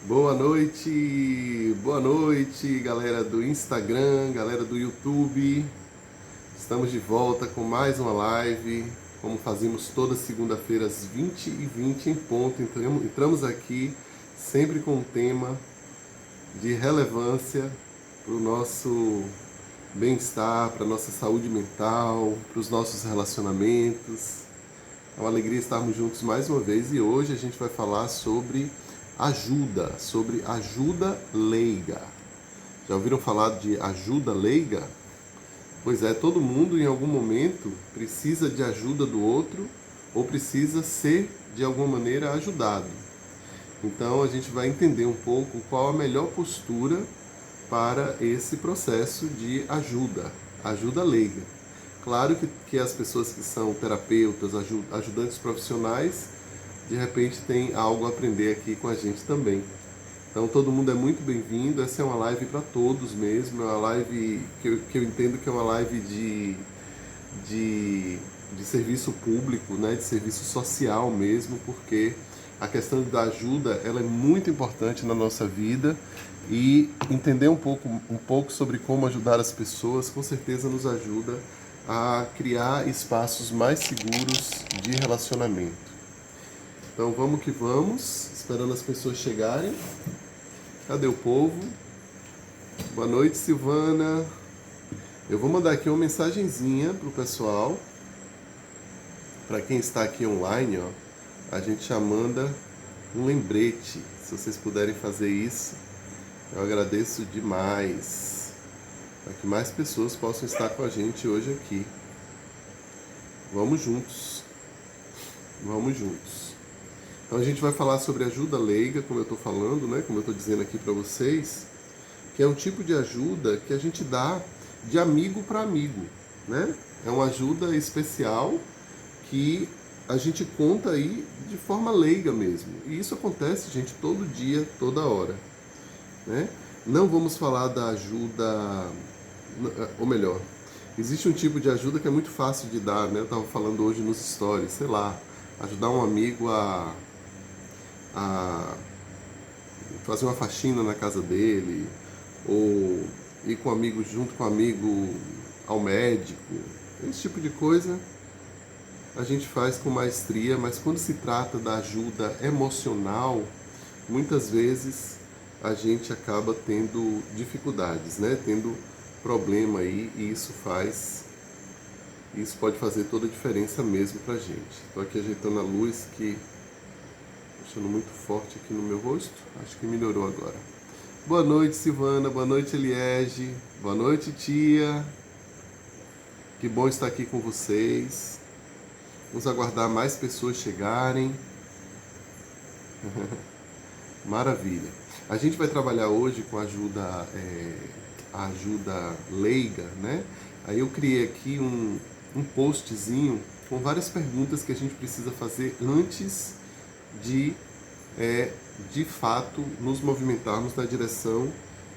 Boa noite, galera do Instagram, galera do YouTube. Estamos de volta com mais uma live, como fazemos toda segunda-feira às 20h20 em ponto. Entramos aqui sempre com um tema de relevância para o nosso bem-estar, para a nossa saúde mental, para os nossos relacionamentos. É uma alegria estarmos juntos mais uma vez e hoje a gente vai falar sobre ajuda leiga. Já ouviram falar de ajuda leiga? Pois é, todo mundo em algum momento precisa de ajuda do outro ou precisa ser de alguma maneira ajudado. Então a gente vai entender um pouco qual a melhor postura para esse processo de ajuda leiga. Claro que as pessoas que são terapeutas, ajudantes profissionais, de repente tem algo a aprender aqui com a gente também. Então todo mundo é muito bem-vindo, essa é uma live para todos mesmo, é uma live que eu entendo que é uma live de serviço público, né, de serviço social mesmo, porque a questão da ajuda ela é muito importante na nossa vida e entender um pouco sobre como ajudar as pessoas com certeza nos ajuda a criar espaços mais seguros de relacionamento. Então vamos que vamos, esperando as pessoas chegarem. Cadê o povo? Boa noite, Silvana. Eu vou mandar aqui uma mensagenzinha pro pessoal. Para quem está aqui online, ó, a gente já manda um lembrete. Se vocês puderem fazer isso, eu agradeço demais. Para que mais pessoas possam estar com a gente hoje aqui. Vamos juntos. Vamos juntos. Então a gente vai falar sobre ajuda leiga, como eu estou falando, né? Como eu estou dizendo aqui para vocês, que é um tipo de ajuda que a gente dá de amigo para amigo, né? É uma ajuda especial que a gente conta aí de forma leiga mesmo. E isso acontece, gente, todo dia, toda hora, né? Não vamos falar da ajuda, ou melhor, existe um tipo de ajuda que é muito fácil de dar, né? Eu estava falando hoje nos stories, sei lá, ajudar um amigo a fazer uma faxina na casa dele, ou ir com um amigo, junto com um amigo ao médico. Esse tipo de coisa a gente faz com maestria, mas quando se trata da ajuda emocional, muitas vezes a gente acaba tendo dificuldades, né? Tendo problema aí, e isso pode fazer toda a diferença mesmo pra gente. Estou aqui ajeitando a luz que deixando muito forte aqui no meu rosto. Acho que melhorou agora. Boa noite, Silvana. Boa noite, Eliege. Boa noite, tia. Que bom estar aqui com vocês. Vamos aguardar mais pessoas chegarem. Maravilha. A gente vai trabalhar hoje com a ajuda leiga, né? Aí eu criei aqui um postzinho com várias perguntas que a gente precisa fazer antes de fato nos movimentarmos na direção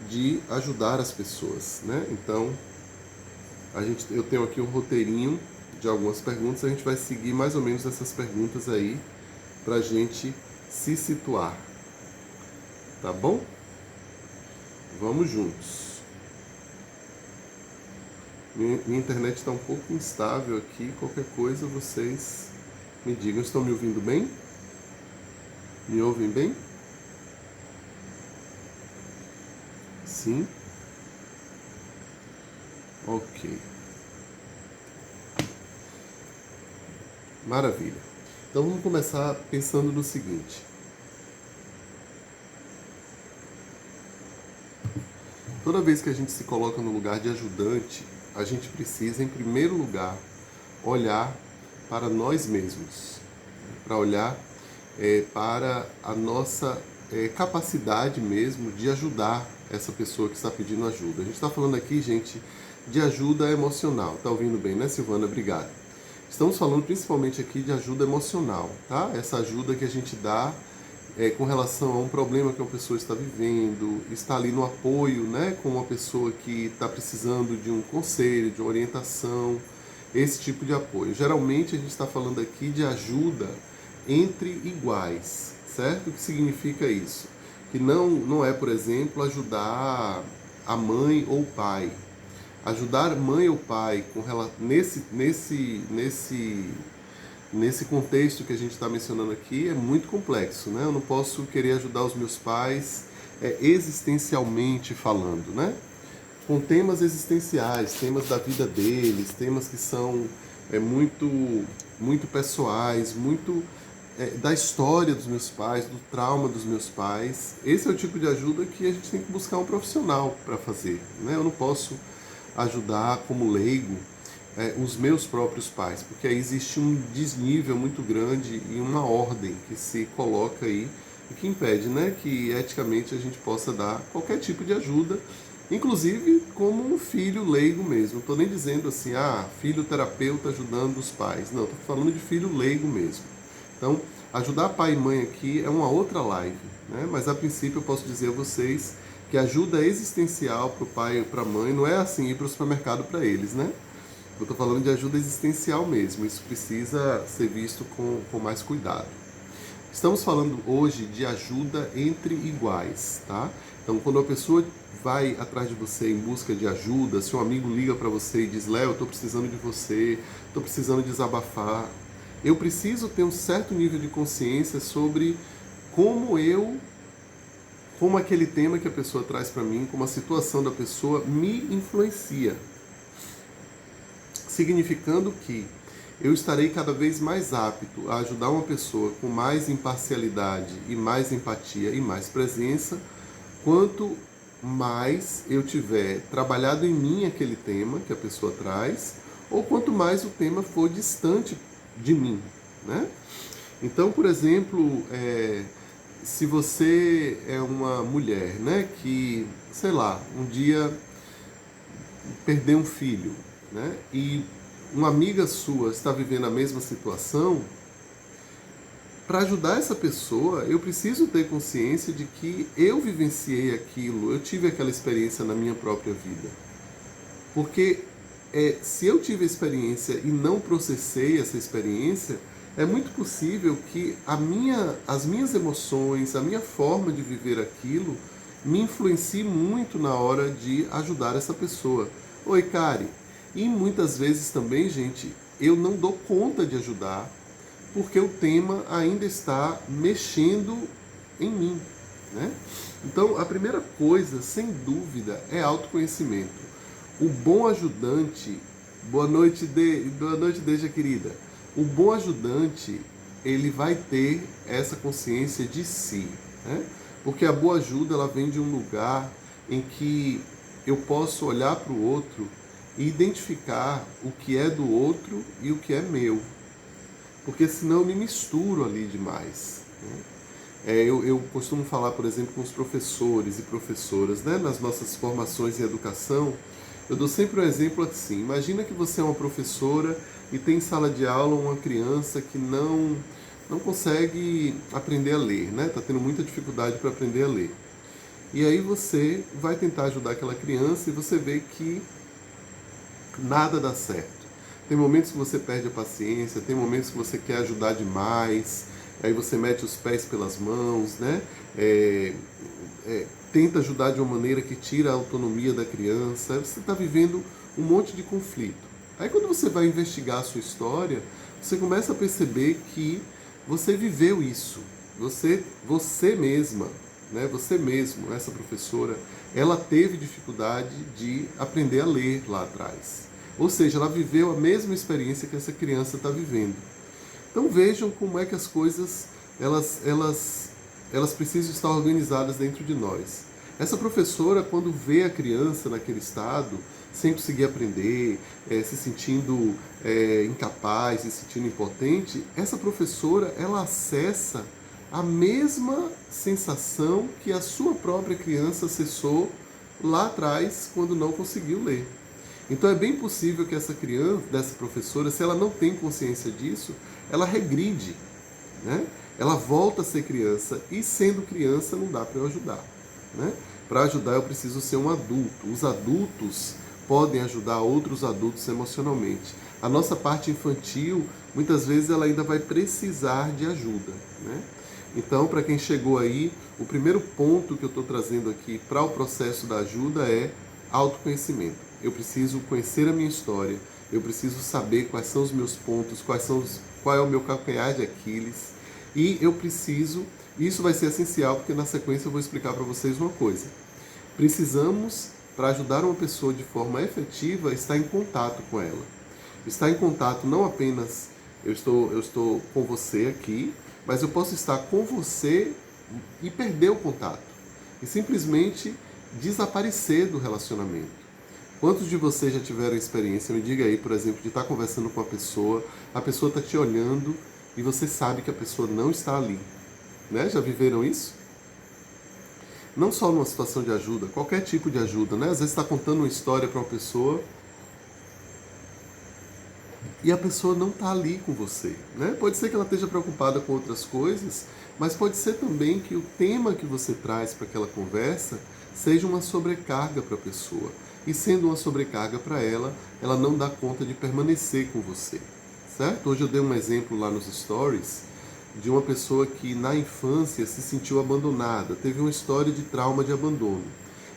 de ajudar as pessoas, né? Então eu tenho aqui um roteirinho de algumas perguntas, a gente vai seguir mais ou menos essas perguntas aí para a gente se situar, tá bom? Vamos juntos. Minha internet está um pouco instável aqui, qualquer coisa vocês me digam. Estão me ouvindo bem? Me ouvem bem? Sim? Ok. Maravilha. Então vamos começar pensando no seguinte. Toda vez que a gente se coloca no lugar de ajudante, a gente precisa, em primeiro lugar, olhar para nós mesmos. Para olhar para a nossa capacidade mesmo de ajudar essa pessoa que está pedindo ajuda. A gente está falando aqui, gente, de ajuda emocional. Tá ouvindo bem, né, Silvana? Obrigado. Estamos falando principalmente aqui de ajuda emocional, tá? Essa ajuda que a gente dá com relação a um problema que uma pessoa está vivendo, está ali no apoio, né, com uma pessoa que está precisando de um conselho, de uma orientação, esse tipo de apoio. Geralmente a gente está falando aqui de ajuda entre iguais, certo? O que significa isso? que não é, por exemplo, ajudar a mãe ou o pai. Ajudar mãe ou pai nesse contexto que a gente está mencionando aqui é muito complexo, né? Eu não posso querer ajudar os meus pais existencialmente falando, né? Com temas existenciais, temas da vida deles, temas que são muito pessoais, muito da história dos meus pais, do trauma dos meus pais. Esse é o tipo de ajuda que a gente tem que buscar um profissional para fazer, né? Eu não posso ajudar como leigo os meus próprios pais, porque aí existe um desnível muito grande e uma ordem que se coloca aí e que impede, né, que eticamente a gente possa dar qualquer tipo de ajuda, inclusive como um filho leigo mesmo. Não estou nem dizendo assim, filho terapeuta ajudando os pais. Não, estou falando de filho leigo mesmo. Então, ajudar pai e mãe aqui é uma outra live, né? Mas a princípio eu posso dizer a vocês que ajuda existencial para o pai e para a mãe não é assim ir para o supermercado para eles, né? Eu estou falando de ajuda existencial mesmo, isso precisa ser visto com mais cuidado. Estamos falando hoje de ajuda entre iguais, tá? Então, quando a pessoa vai atrás de você em busca de ajuda, se um amigo liga para você e diz, Léo, eu estou precisando de você, estou precisando desabafar, eu preciso ter um certo nível de consciência sobre como aquele tema que a pessoa traz para mim, como a situação da pessoa me influencia. Significando que eu estarei cada vez mais apto a ajudar uma pessoa com mais imparcialidade e mais empatia e mais presença, quanto mais eu tiver trabalhado em mim aquele tema que a pessoa traz, ou quanto mais o tema for distante de mim, né? Então, por exemplo, se você é uma mulher, né, que, sei lá, um dia perdeu um filho, né, e uma amiga sua está vivendo a mesma situação, para ajudar essa pessoa, eu preciso ter consciência de que eu vivenciei aquilo, eu tive aquela experiência na minha própria vida. Porque se eu tive a experiência e não processei essa experiência, é muito possível que as minhas emoções, a minha forma de viver aquilo, me influencie muito na hora de ajudar essa pessoa. Oi, Kari. E muitas vezes também, gente, eu não dou conta de ajudar, porque o tema ainda está mexendo em mim, né? Então, a primeira coisa, sem dúvida, é autoconhecimento. O bom ajudante, boa noite, Deja querida. O bom ajudante, ele vai ter essa consciência de si, né? Porque a boa ajuda, ela vem de um lugar em que eu posso olhar para o outro e identificar o que é do outro e o que é meu. Porque senão eu me misturo ali demais, né? Eu costumo falar, por exemplo, com os professores e professoras, né, nas nossas formações em educação. Eu dou sempre um exemplo assim. Imagina que você é uma professora e tem em sala de aula uma criança que não consegue aprender a ler, né? Está tendo muita dificuldade para aprender a ler. E aí você vai tentar ajudar aquela criança e você vê que nada dá certo. Tem momentos que você perde a paciência, tem momentos que você quer ajudar demais, aí você mete os pés pelas mãos, né? Tenta ajudar de uma maneira que tira a autonomia da criança. Aí você está vivendo um monte de conflito. Aí quando você vai investigar a sua história, você começa a perceber que você viveu isso. Você mesma, né? Você mesmo, essa professora, ela teve dificuldade de aprender a ler lá atrás. Ou seja, ela viveu a mesma experiência que essa criança está vivendo. Então vejam como é que as coisas elas precisam estar organizadas dentro de nós. Essa professora, quando vê a criança naquele estado, sem conseguir aprender, se sentindo incapaz, se sentindo impotente, essa professora, ela acessa a mesma sensação que a sua própria criança acessou lá atrás, quando não conseguiu ler. Então é bem possível que essa criança, dessa professora, se ela não tem consciência disso, ela regride, né? Ela volta a ser criança, e sendo criança não dá para eu ajudar, né? Para ajudar eu preciso ser um adulto. Os adultos podem ajudar outros adultos emocionalmente. A nossa parte infantil, muitas vezes ela ainda vai precisar de ajuda, né? Então, para quem chegou aí, o primeiro ponto que eu estou trazendo aqui para o processo da ajuda é autoconhecimento. Eu preciso conhecer a minha história, eu preciso saber quais são os meus pontos, qual é o meu calcanhar de Aquiles, e eu preciso, isso vai ser essencial, porque na sequência eu vou explicar para vocês uma coisa. Precisamos, para ajudar uma pessoa de forma efetiva, estar em contato com ela. Estar em contato não apenas eu estou com você aqui, mas eu posso estar com você e perder o contato. E simplesmente desaparecer do relacionamento. Quantos de vocês já tiveram experiência, me diga aí, por exemplo, de estar conversando com a pessoa está te olhando e você sabe que a pessoa não está ali. Né? Já viveram isso? Não só numa situação de ajuda, qualquer tipo de ajuda, né? Às vezes está contando uma história para uma pessoa e a pessoa não está ali com você, né? Pode ser que ela esteja preocupada com outras coisas, mas pode ser também que o tema que você traz para aquela conversa seja uma sobrecarga para a pessoa. E sendo uma sobrecarga para ela, ela não dá conta de permanecer com você, certo? Hoje eu dei um exemplo lá nos stories de uma pessoa que na infância se sentiu abandonada, teve uma história de trauma de abandono.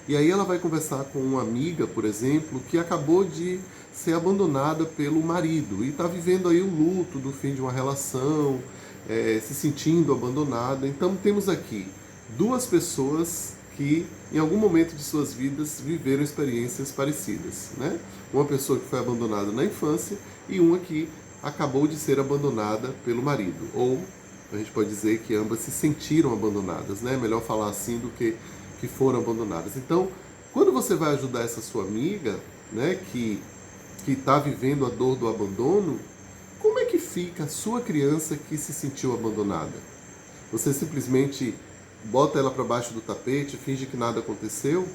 E aí ela vai conversar com uma amiga, por exemplo, que acabou de ser abandonada pelo marido e está vivendo aí o luto do fim de uma relação, se sentindo abandonada. Então temos aqui duas pessoas que em algum momento de suas vidas viveram experiências parecidas, né? Uma pessoa que foi abandonada na infância e uma que acabou de ser abandonada pelo marido, ou a gente pode dizer que ambas se sentiram abandonadas, né? Melhor falar assim do que foram abandonadas. Então, quando você vai ajudar essa sua amiga, né, que está vivendo a dor do abandono, como é que fica a sua criança que se sentiu abandonada? Você simplesmente bota ela para baixo do tapete, finge que nada aconteceu?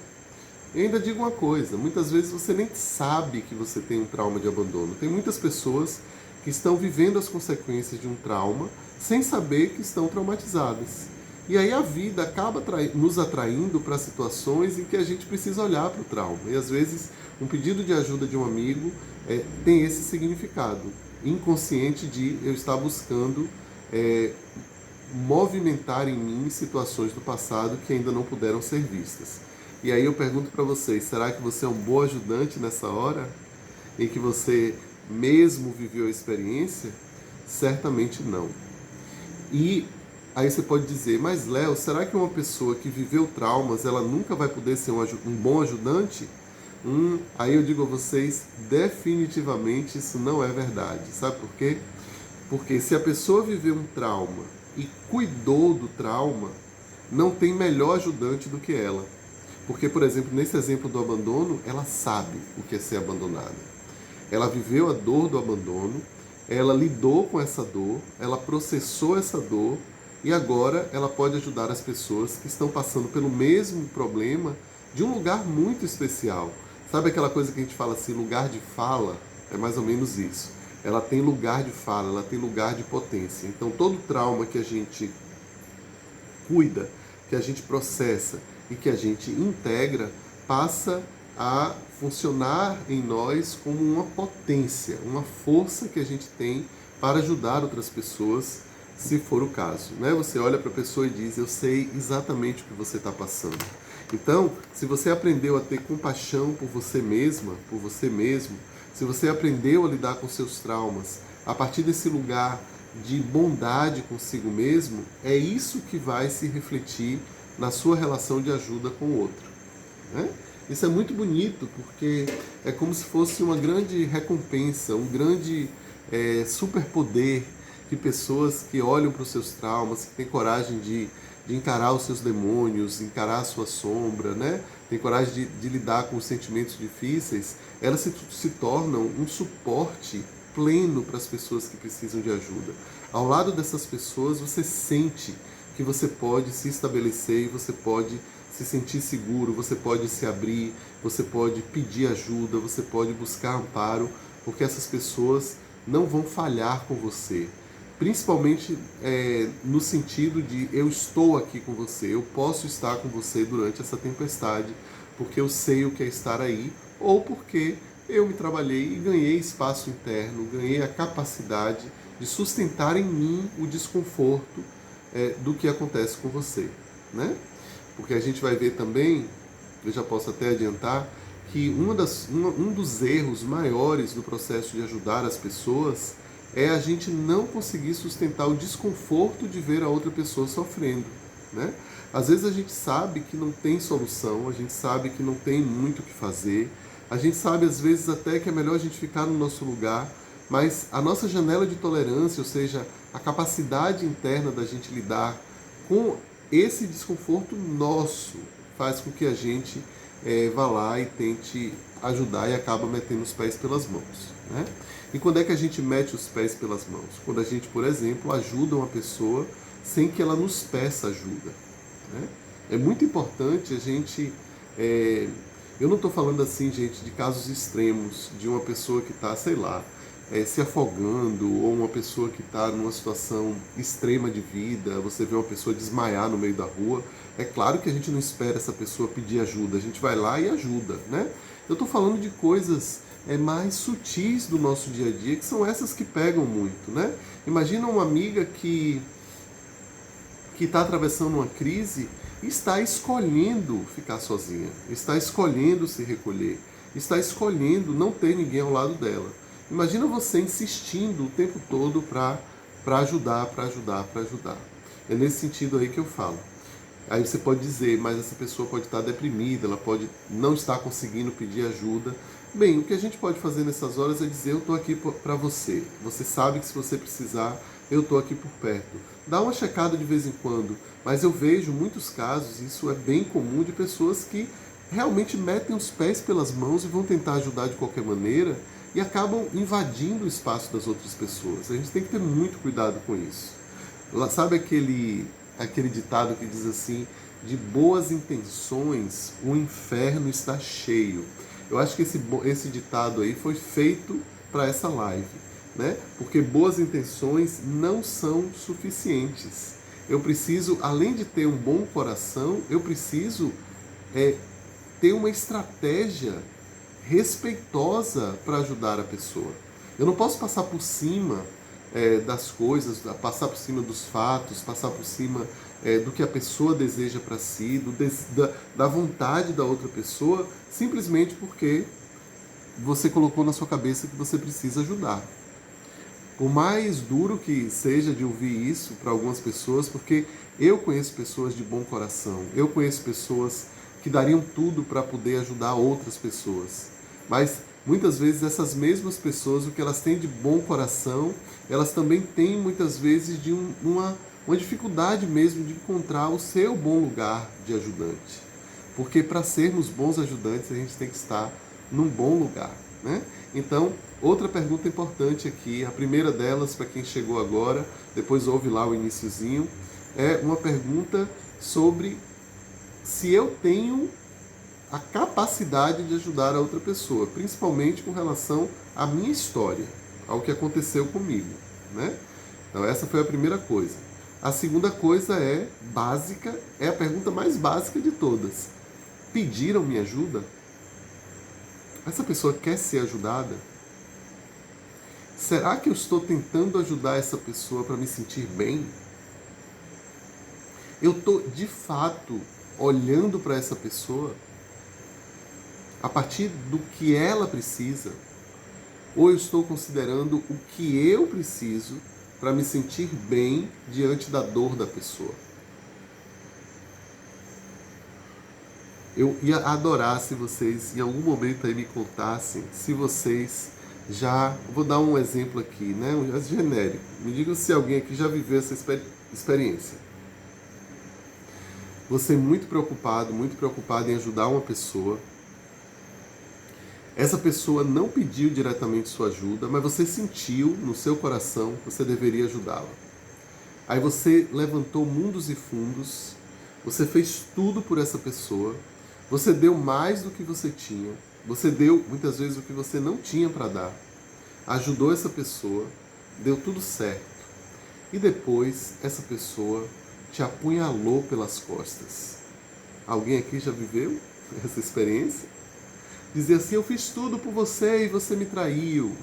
E ainda digo uma coisa, muitas vezes você nem sabe que você tem um trauma de abandono. Tem muitas pessoas que estão vivendo as consequências de um trauma sem saber que estão traumatizadas. E aí a vida acaba nos atraindo para situações em que a gente precisa olhar para o trauma. E às vezes um pedido de ajuda de um amigo tem esse significado inconsciente de eu estar buscando movimentar em mim situações do passado que ainda não puderam ser vistas. E aí eu pergunto para vocês, será que você é um bom ajudante nessa hora em que você mesmo viveu a experiência? Certamente não. E aí você pode dizer, mas Léo, será que uma pessoa que viveu traumas, ela nunca vai poder ser um bom ajudante? Aí eu digo a vocês, definitivamente isso não é verdade. Sabe por quê? Porque se a pessoa viveu um trauma e cuidou do trauma, não tem melhor ajudante do que ela. Porque, por exemplo, nesse exemplo do abandono, ela sabe o que é ser abandonada. Ela viveu a dor do abandono, ela lidou com essa dor, ela processou essa dor e agora ela pode ajudar as pessoas que estão passando pelo mesmo problema de um lugar muito especial. Sabe aquela coisa que a gente fala assim, lugar de fala? É mais ou menos isso. Ela tem lugar de fala, ela tem lugar de potência. Então todo trauma que a gente cuida, que a gente processa e que a gente integra, passa a funcionar em nós como uma potência, uma força que a gente tem para ajudar outras pessoas, se for o caso, né? Você olha para a pessoa e diz, eu sei exatamente o que você está passando. Então, se você aprendeu a ter compaixão por você mesma, por você mesmo, se você aprendeu a lidar com seus traumas, a partir desse lugar de bondade consigo mesmo, é isso que vai se refletir na sua relação de ajuda com o outro, né? Isso é muito bonito, porque é como se fosse uma grande recompensa, um grande superpoder que pessoas que olham para os seus traumas, que têm coragem de encarar os seus demônios, encarar a sua sombra, né? Tem coragem de lidar com os sentimentos difíceis, elas se tornam um suporte pleno para as pessoas que precisam de ajuda. Ao lado dessas pessoas, você sente que você pode se estabelecer e você pode se sentir seguro, você pode se abrir, você pode pedir ajuda, você pode buscar amparo, porque essas pessoas não vão falhar com você. Principalmente no sentido de eu estou aqui com você, eu posso estar com você durante essa tempestade, porque eu sei o que é estar aí, ou porque eu me trabalhei e ganhei espaço interno, ganhei a capacidade de sustentar em mim o desconforto do que acontece com você, né? Porque a gente vai ver também, eu já posso até adiantar, que um dos erros maiores do processo de ajudar as pessoas é a gente não conseguir sustentar o desconforto de ver a outra pessoa sofrendo, né? Às vezes a gente sabe que não tem solução, a gente sabe que não tem muito o que fazer, a gente sabe às vezes até que é melhor a gente ficar no nosso lugar, mas a nossa janela de tolerância, ou seja, a capacidade interna da gente lidar com esse desconforto nosso, faz com que a gente vá lá e tente ajudar e acaba metendo os pés pelas mãos, né? E quando é que a gente mete os pés pelas mãos? Quando a gente, por exemplo, ajuda uma pessoa sem que ela nos peça ajuda, né? É muito importante a gente... eu não estou falando assim, gente, de casos extremos, de uma pessoa que está, sei lá, se afogando, ou uma pessoa que está numa situação extrema de vida, você vê uma pessoa desmaiar no meio da rua. É claro que a gente não espera essa pessoa pedir ajuda, a gente vai lá e ajuda, né? Eu estou falando de coisas mais sutis do nosso dia a dia, que são essas que pegam muito, né? Imagina uma amiga que está atravessando uma crise e está escolhendo ficar sozinha, está escolhendo se recolher, está escolhendo não ter ninguém ao lado dela. Imagina você insistindo o tempo todo para ajudar. É nesse sentido aí que eu falo. Aí você pode dizer, mas essa pessoa pode estar deprimida, ela pode não estar conseguindo pedir ajuda. Bem, o que a gente pode fazer nessas horas é dizer, eu estou aqui para você. Você sabe que se você precisar, eu estou aqui por perto. Dá uma checada de vez em quando, mas eu vejo muitos casos, isso é bem comum, de pessoas que realmente metem os pés pelas mãos e vão tentar ajudar de qualquer maneira e acabam invadindo o espaço das outras pessoas. A gente tem que ter muito cuidado com isso. Sabe aquele ditado que diz assim, de boas intenções o inferno está cheio. Eu acho que esse ditado aí foi feito para essa live, né? Porque boas intenções não são suficientes. Eu preciso, além de ter um bom coração, eu preciso ter uma estratégia respeitosa para ajudar a pessoa. Eu não posso passar por cima das coisas, passar por cima dos fatos, passar por cima do que a pessoa deseja para si, da vontade da outra pessoa, simplesmente porque você colocou na sua cabeça que você precisa ajudar. Por mais duro que seja de ouvir isso para algumas pessoas, porque eu conheço pessoas de bom coração, eu conheço pessoas que dariam tudo para poder ajudar outras pessoas. Mas muitas vezes essas mesmas pessoas, o que elas têm de bom coração, elas também têm muitas vezes de uma dificuldade mesmo de encontrar o seu bom lugar de ajudante. Porque para sermos bons ajudantes a gente tem que estar num bom lugar, né? Então, outra pergunta importante aqui, a primeira delas para quem chegou agora, depois ouve lá o iniciozinho, é uma pergunta sobre se eu tenho a capacidade de ajudar a outra pessoa, principalmente com relação à minha história, ao que aconteceu comigo, né? Então essa foi a primeira coisa. A segunda coisa é básica, é a pergunta mais básica de todas. Pediram minha ajuda? Essa pessoa quer ser ajudada? Será que eu estou tentando ajudar essa pessoa para me sentir bem? Eu estou de fato olhando para essa pessoa a partir do que ela precisa, ou eu estou considerando o que eu preciso para me sentir bem diante da dor da pessoa? Eu ia adorar se vocês em algum momento aí me contassem se vocês já... Vou dar um exemplo aqui, né? Um genérico. Me digam se alguém aqui já viveu essa experiência. Você muito preocupado em ajudar uma pessoa. Essa pessoa não pediu diretamente sua ajuda, mas você sentiu no seu coração que você deveria ajudá-la. Aí você levantou mundos e fundos, você fez tudo por essa pessoa, você deu mais do que você tinha, você deu muitas vezes o que você não tinha para dar, ajudou essa pessoa, deu tudo certo. E depois essa pessoa te apunhalou pelas costas. Alguém aqui já viveu essa experiência? Dizer assim, eu fiz tudo por você e você me traiu.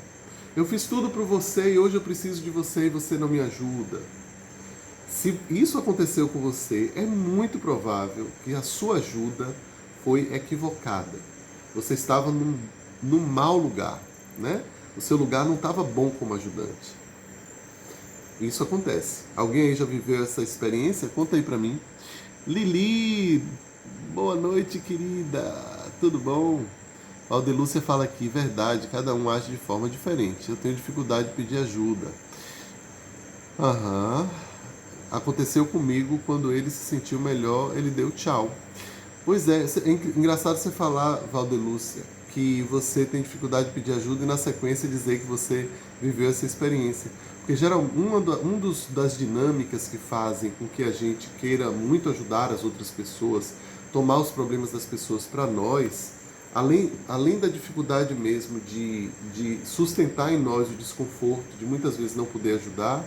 Eu fiz tudo por você e hoje eu preciso de você e você não me ajuda. Se isso aconteceu com você, é muito provável que a sua ajuda foi equivocada. Você estava num mau lugar, né? O seu lugar não estava bom como ajudante. Isso acontece. Alguém aí já viveu essa experiência? Conta aí pra mim. Lili, boa noite, querida. Tudo bom? Aldelúcia fala aqui, verdade, cada um age de forma diferente. Eu tenho dificuldade de pedir ajuda. Aham. Aconteceu comigo quando ele se sentiu melhor, ele deu tchau. Pois é, é engraçado você falar, Valdelúcia, que você tem dificuldade de pedir ajuda e na sequência dizer que você viveu essa experiência. Porque geralmente das dinâmicas que fazem com que a gente queira muito ajudar as outras pessoas, tomar os problemas das pessoas para nós, além da dificuldade mesmo de sustentar em nós o desconforto de muitas vezes não poder ajudar,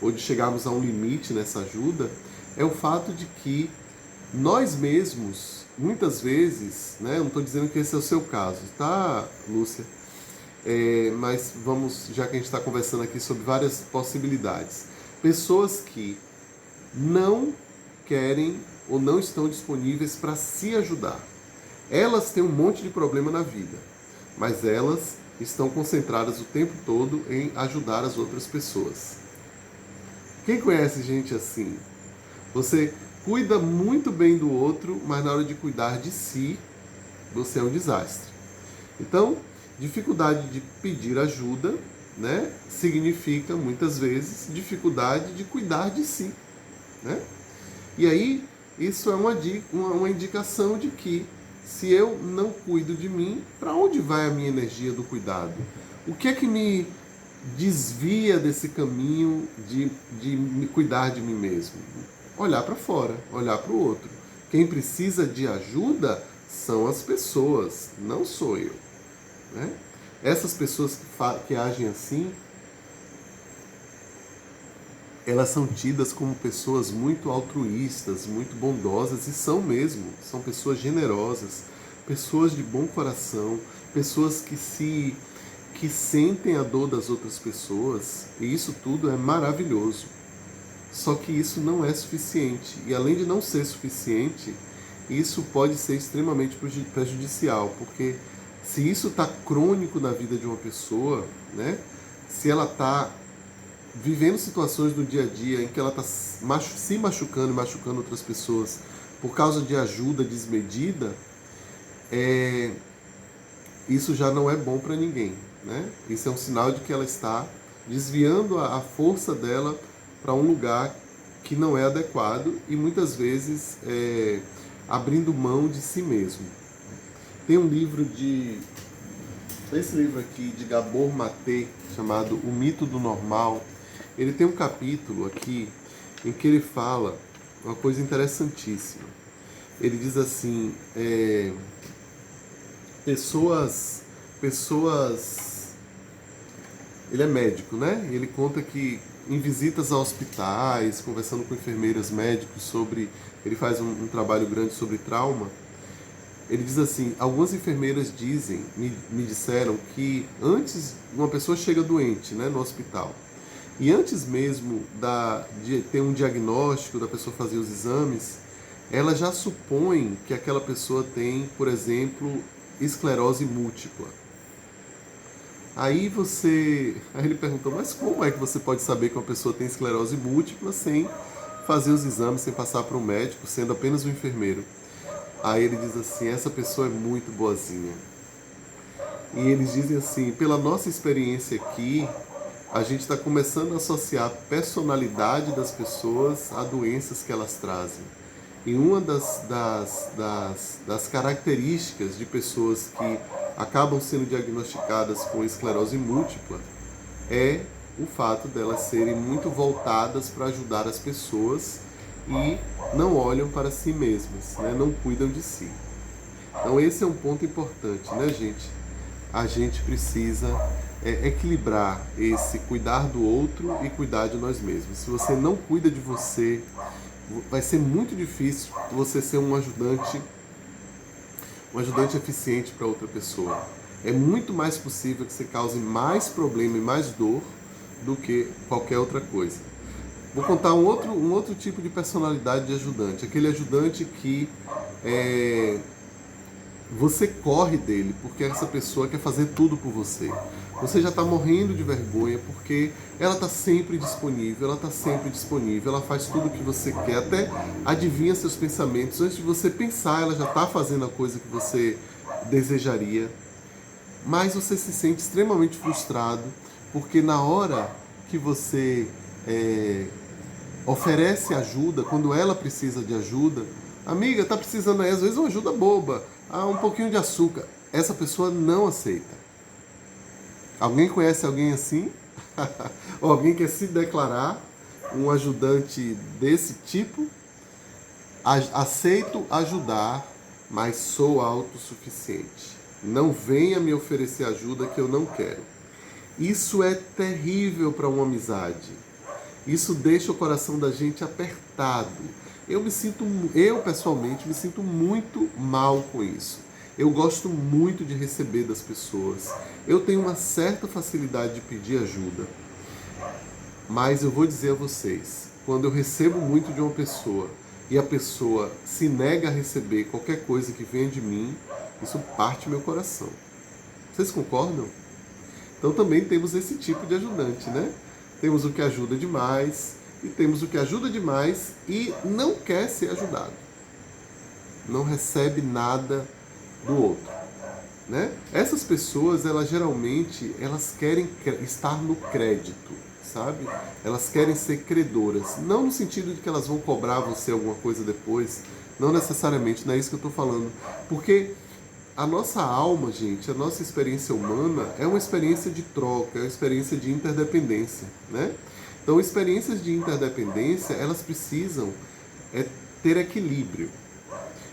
ou de chegarmos a um limite nessa ajuda, é o fato de que nós mesmos, muitas vezes, né, eu não estou dizendo que esse é o seu caso, tá, Lúcia? Mas vamos, já que a gente está conversando aqui sobre várias possibilidades. Pessoas que não querem ou não estão disponíveis para se ajudar. Elas têm um monte de problema na vida, mas elas estão concentradas o tempo todo em ajudar as outras pessoas. Quem conhece gente assim? Você cuida muito bem do outro, mas na hora de cuidar de si, você é um desastre. Então, dificuldade de pedir ajuda, né, significa muitas vezes dificuldade de cuidar de si, né? E aí, isso é uma indicação de que se eu não cuido de mim, para onde vai a minha energia do cuidado? O que é que me desvia desse caminho de me cuidar de mim mesmo? Olhar para fora, olhar para o outro. Quem precisa de ajuda são as pessoas, não sou eu. Né? Essas pessoas que agem assim, elas são tidas como pessoas muito altruístas, muito bondosas, e são mesmo. São pessoas generosas, pessoas de bom coração, pessoas que sentem a dor das outras pessoas, e isso tudo é maravilhoso. Só que isso não é suficiente, e além de não ser suficiente, isso pode ser extremamente prejudicial, porque se isso está crônico na vida de uma pessoa, né, se ela está vivendo situações no dia a dia em que ela está se machucando e machucando outras pessoas por causa de ajuda desmedida, isso já não é bom para ninguém, né? Isso é um sinal de que ela está desviando a força dela para um lugar que não é adequado e muitas vezes abrindo mão de si mesmo. Tem um livro esse livro aqui de Gabor Maté, chamado O Mito do Normal. Ele tem um capítulo aqui em que ele fala uma coisa interessantíssima. Ele diz assim, pessoas, ele é médico, né? Ele conta que em visitas a hospitais, conversando com enfermeiras, médicos ele faz um trabalho grande sobre trauma. Ele diz assim, algumas enfermeiras me disseram que antes uma pessoa chega doente, né, no hospital, e antes mesmo de ter um diagnóstico, da pessoa fazer os exames, ela já supõe que aquela pessoa tem, por exemplo, esclerose múltipla. Aí ele perguntou, mas como é que você pode saber que uma pessoa tem esclerose múltipla sem fazer os exames, sem passar para um médico, sendo apenas um enfermeiro? Aí ele diz assim, essa pessoa é muito boazinha. E eles dizem assim, pela nossa experiência aqui, a gente está começando a associar a personalidade das pessoas a doenças que elas trazem. E uma das características de pessoas que acabam sendo diagnosticadas com esclerose múltipla é o fato delas serem muito voltadas para ajudar as pessoas e não olham para si mesmas, né? Não cuidam de si. Então esse é um ponto importante, né, gente? A gente precisa equilibrar esse cuidar do outro e cuidar de nós mesmos. Se você não cuida de você, vai ser muito difícil você ser um ajudante eficiente para outra pessoa. É muito mais possível que você cause mais problema e mais dor do que qualquer outra coisa. Vou contar um outro tipo de personalidade de ajudante. Aquele ajudante que você corre dele porque essa pessoa quer fazer tudo por você. Você já está morrendo de vergonha porque ela está sempre disponível, ela faz tudo o que você quer, até adivinha seus pensamentos. Antes de você pensar, ela já está fazendo a coisa que você desejaria. Mas você se sente extremamente frustrado porque na hora que você oferece ajuda, quando ela precisa de ajuda, amiga, tá precisando aí, às vezes uma ajuda boba, um pouquinho de açúcar, essa pessoa não aceita. Alguém conhece alguém assim? Ou alguém quer se declarar um ajudante desse tipo? Aceito ajudar, mas sou autossuficiente. Não venha me oferecer ajuda que eu não quero. Isso é terrível para uma amizade. Isso deixa o coração da gente apertado. Eu pessoalmente me sinto muito mal com isso. Eu gosto muito de receber das pessoas. Eu tenho uma certa facilidade de pedir ajuda. Mas eu vou dizer a vocês, quando eu recebo muito de uma pessoa e a pessoa se nega a receber qualquer coisa que venha de mim, isso parte meu coração. Vocês concordam? Então também temos esse tipo de ajudante, né? Temos o que ajuda demais e temos o que ajuda demais e não quer ser ajudado. Não recebe nada do outro, né? Essas pessoas, elas geralmente, elas querem estar no crédito, sabe? Elas querem ser credoras, não no sentido de que elas vão cobrar você alguma coisa depois, não necessariamente, não é isso que eu estou falando, porque a nossa alma, gente, a nossa experiência humana é uma experiência de troca, é uma experiência de interdependência, né? Então, experiências de interdependência, elas precisam ter equilíbrio.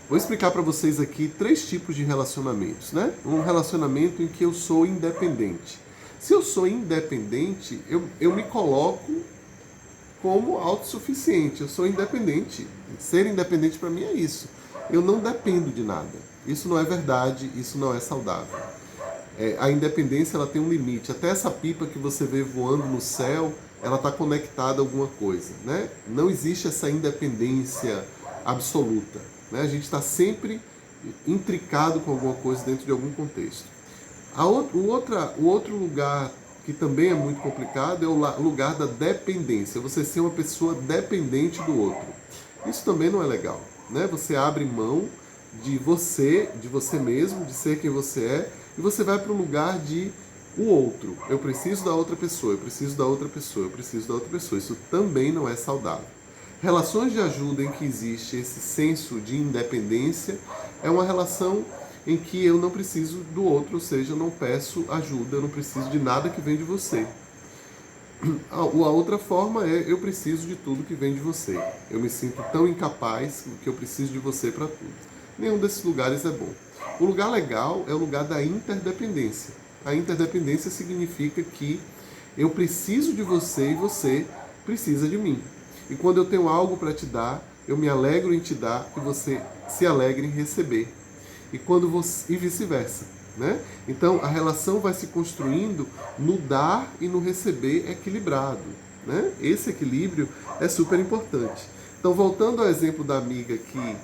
Vou explicar para vocês aqui 3 tipos de relacionamentos, né? Um relacionamento em que eu sou independente. Se eu sou independente, eu me coloco como autossuficiente. Eu sou independente. Ser independente para mim é isso. Eu não dependo de nada. Isso não é verdade, isso não é saudável. A independência, ela tem um limite. Até essa pipa que você vê voando no céu, ela está conectada a alguma coisa, né? Não existe essa independência absoluta, né? A gente está sempre intricado com alguma coisa dentro de algum contexto. O outro lugar que também é muito complicado é o lugar da dependência. Você ser uma pessoa dependente do outro. Isso também não é legal, né? Você abre mão de você mesmo, de ser quem você é, e você vai para o lugar de o outro. Eu preciso da outra pessoa, eu preciso da outra pessoa, eu preciso da outra pessoa. Isso também não é saudável. Relações de ajuda em que existe esse senso de independência é uma relação em que eu não preciso do outro, ou seja, eu não peço ajuda, eu não preciso de nada que vem de você. A outra forma é eu preciso de tudo que vem de você. Eu me sinto tão incapaz que eu preciso de você para tudo. Nenhum desses lugares é bom. O lugar legal é o lugar da interdependência. A interdependência significa que eu preciso de você e você precisa de mim. E quando eu tenho algo para te dar, eu me alegro em te dar e você se alegra em receber. E vice-versa, né? Então a relação vai se construindo no dar e no receber equilibrado, né? Esse equilíbrio é super importante. Então, voltando ao exemplo da amiga que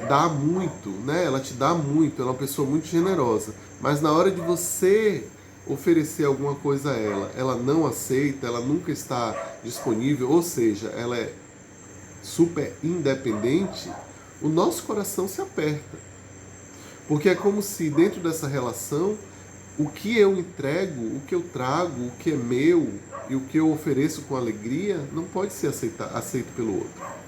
dá muito, né? Ela te dá muito, ela é uma pessoa muito generosa, mas na hora de você oferecer alguma coisa a ela, ela não aceita, ela nunca está disponível, ou seja, ela é super independente, o nosso coração se aperta. Porque é como se dentro dessa relação, o que eu entrego, o que eu trago, o que é meu e o que eu ofereço com alegria, não pode ser aceito pelo outro.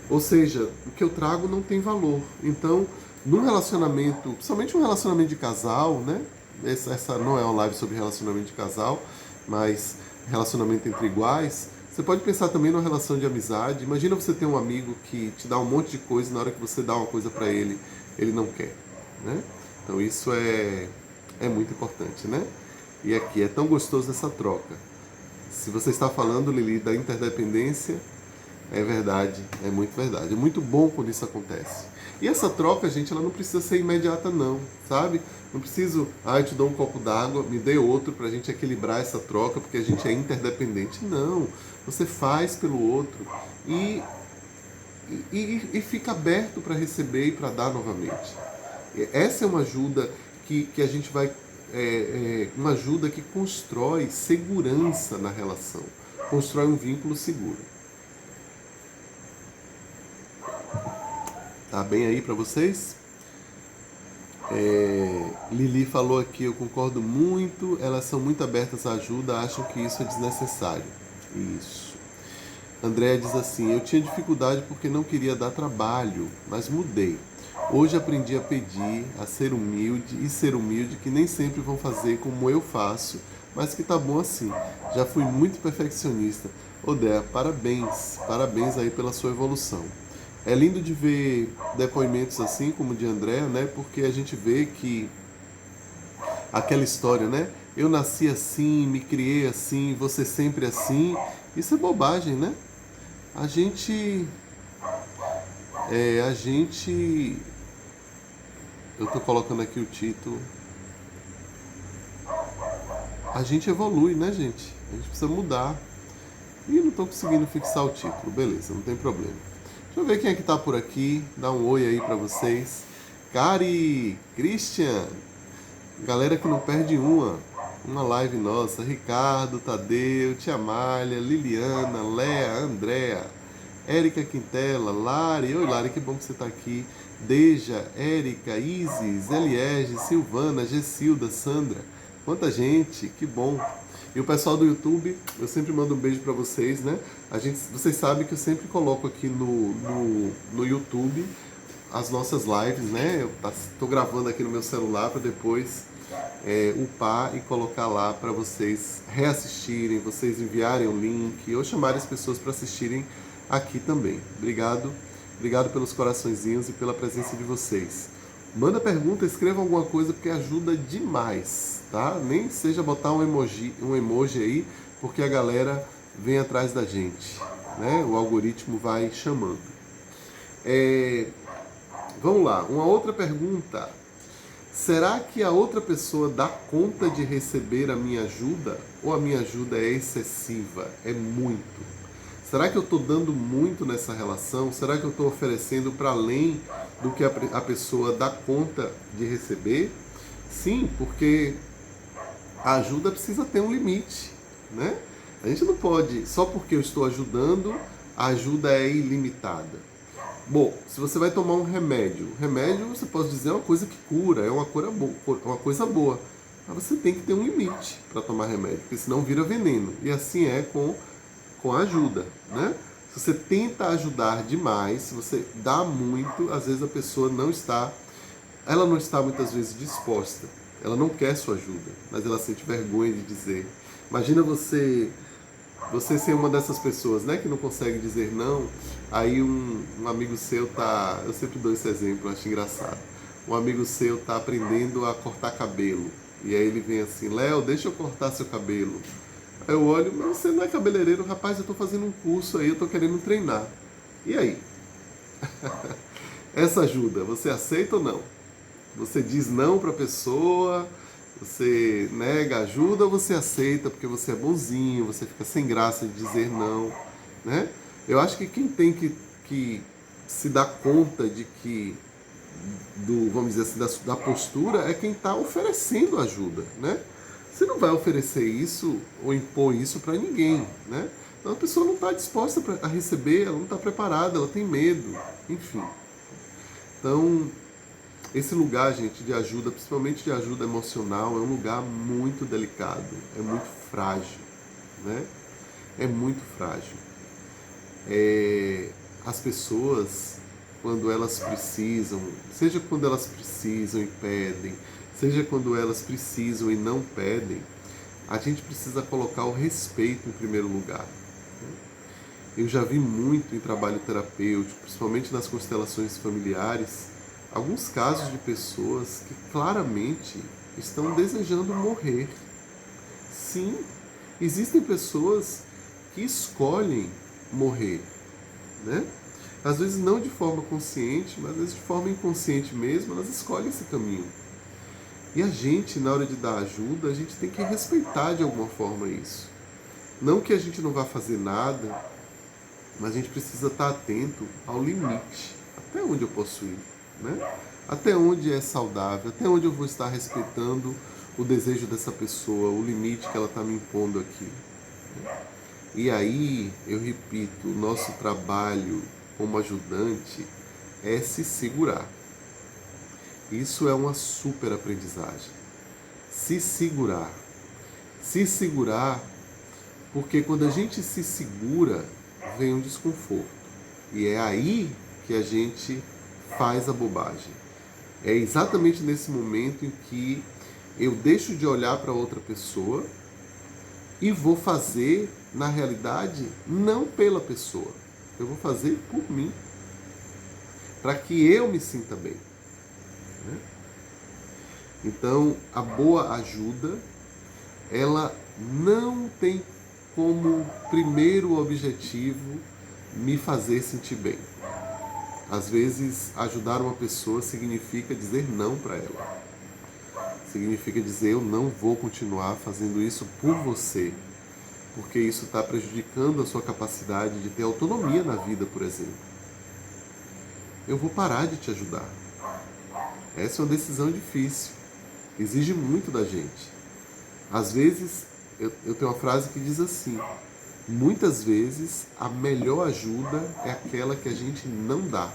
Ou seja, o que eu trago não tem valor. Então, num relacionamento, principalmente um relacionamento de casal, né? Essa não é uma live sobre relacionamento de casal, mas relacionamento entre iguais. Você pode pensar também numa relação de amizade. Imagina você ter um amigo que te dá um monte de coisa e na hora que você dá uma coisa para ele, ele não quer, né? Então isso é muito importante, né? E aqui é tão gostoso essa troca. Se você está falando, Lili, da interdependência, É verdade, é muito verdade. É muito bom quando isso acontece. E essa troca, gente, ela não precisa ser imediata não, sabe? Não preciso, eu te dou um copo d'água, me dê outro pra gente equilibrar essa troca, porque a gente é interdependente. Não, você faz pelo outro e, e fica aberto para receber e para dar novamente. Essa é uma ajuda que a gente vai... uma ajuda que constrói segurança na relação, constrói um vínculo seguro. Tá bem aí para vocês? Lili falou aqui, eu concordo muito, elas são muito abertas à ajuda, acham que isso é desnecessário. Isso. Andréa diz assim, eu tinha dificuldade porque não queria dar trabalho, mas mudei. Hoje aprendi a pedir, a ser humilde e ser humilde, que nem sempre vão fazer como eu faço, mas que tá bom assim. Já fui muito perfeccionista. Odéia, parabéns, parabéns aí pela sua evolução. É lindo de ver depoimentos assim, como o de André, né? Porque a gente vê que aquela história, né? Eu nasci assim, me criei assim, você sempre assim. Isso é bobagem, né? A gente. A gente. Eu tô colocando aqui o título. A gente evolui, né, gente? A gente precisa mudar. E não tô conseguindo fixar o título. Beleza, não tem problema. Deixa eu ver quem é que tá por aqui. Dá um oi aí pra vocês. Cari, Christian, galera que não perde uma live nossa. Ricardo, Tadeu, Tia Malha, Liliana, Léa, Andréa, Érica Quintela, Lari. Oi, Lari, que bom que você tá aqui. Deja, Érica, Isis, Eliege, Silvana, Gessilda, Sandra. Quanta gente, que bom. E o pessoal do YouTube, eu sempre mando um beijo para vocês, né? Vocês sabem que eu sempre coloco aqui no YouTube as nossas lives, né? Eu tô gravando aqui no meu celular para depois upar e colocar lá para vocês reassistirem, vocês enviarem o link ou chamarem as pessoas para assistirem aqui também. Obrigado, obrigado pelos coraçõezinhos e pela presença de vocês. Manda pergunta, escreva alguma coisa porque ajuda demais, tá? Nem seja botar um emoji aí, porque a galera vem atrás da gente, né? O algoritmo vai chamando. Vamos lá, uma outra pergunta. Será que a outra pessoa dá conta de receber a minha ajuda? Ou a minha ajuda é excessiva? É muito? Será que eu estou dando muito nessa relação? Será que eu estou oferecendo para além do que a pessoa dá conta de receber? Sim, porque a ajuda precisa ter um limite, né? A gente não pode, só porque eu estou ajudando, a ajuda é ilimitada. Bom, se você vai tomar um remédio, você pode dizer é uma coisa que cura, é uma coisa boa. Mas você tem que ter um limite para tomar remédio, porque senão vira veneno. E assim é com a ajuda, né? Se você tenta ajudar demais, se você dá muito, às vezes a pessoa não está muitas vezes disposta. Ela não quer sua ajuda, mas ela sente vergonha de dizer. Imagina você ser uma dessas pessoas, né, que não consegue dizer não. Aí um amigo seu tá, eu sempre dou esse exemplo, acho engraçado. Um amigo seu tá aprendendo a cortar cabelo. E aí ele vem assim, Léo, deixa eu cortar seu cabelo. Aí eu olho, mas você não é cabeleireiro, rapaz, eu tô fazendo um curso aí, eu tô querendo treinar. E aí? Essa ajuda, você aceita ou não? Você diz não para a pessoa, você nega ajuda ou você aceita porque você é bonzinho, você fica sem graça de dizer não, né? Eu acho que quem tem que se dar conta de que, vamos dizer assim, da postura é quem está oferecendo ajuda, né? Você não vai oferecer isso ou impor isso para ninguém, né? Então a pessoa não está disposta a receber, ela não está preparada, ela tem medo, enfim. Então, esse lugar, gente, de ajuda, principalmente de ajuda emocional, é um lugar muito delicado, é muito frágil, né? É muito frágil. As pessoas, quando elas precisam, seja quando elas precisam e pedem, seja quando elas precisam e não pedem, a gente precisa colocar o respeito em primeiro lugar. Eu já vi muito em trabalho terapêutico, principalmente nas constelações familiares, alguns casos de pessoas que claramente estão desejando morrer. Sim, existem pessoas que escolhem morrer. né? Às vezes não de forma consciente, mas às vezes de forma inconsciente mesmo, elas escolhem esse caminho. E a gente, na hora de dar ajuda, a gente tem que respeitar de alguma forma isso. Não que a gente não vá fazer nada, mas a gente precisa estar atento ao limite. Até onde eu posso ir, né? Até onde é saudável, até onde eu vou estar respeitando o desejo dessa pessoa, o limite que ela está me impondo aqui. E aí, eu repito, o nosso trabalho como ajudante é se segurar. Isso é uma super aprendizagem. Se segurar. Se segurar, porque quando a gente se segura, vem um desconforto. E é aí que a gente faz a bobagem. É exatamente nesse momento em que eu deixo de olhar para outra pessoa e vou fazer, na realidade, não pela pessoa. Eu vou fazer por mim. Para que eu me sinta bem. Então, a boa ajuda, ela não tem como primeiro objetivo me fazer sentir bem. Às vezes, ajudar uma pessoa significa dizer não para ela. Significa dizer, eu não vou continuar fazendo isso por você, porque isso está prejudicando a sua capacidade de ter autonomia na vida, por exemplo. Eu vou parar de te ajudar. Essa é uma decisão difícil. Exige muito da gente. Às vezes, eu tenho uma frase que diz assim: muitas vezes a melhor ajuda é aquela que a gente não dá.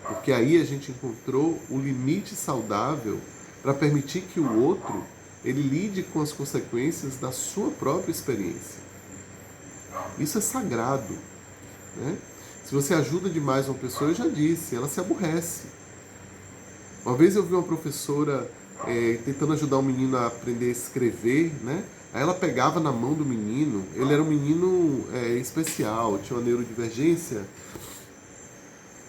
Porque aí a gente encontrou o limite saudável para permitir que o outro ele lide com as consequências da sua própria experiência. Isso é sagrado, né? Se você ajuda demais uma pessoa, eu já disse, ela se aborrece. Uma vez eu vi uma professora tentando ajudar um menino a aprender a escrever, né? Aí ela pegava na mão do menino, ele era um menino especial, tinha uma neurodivergência,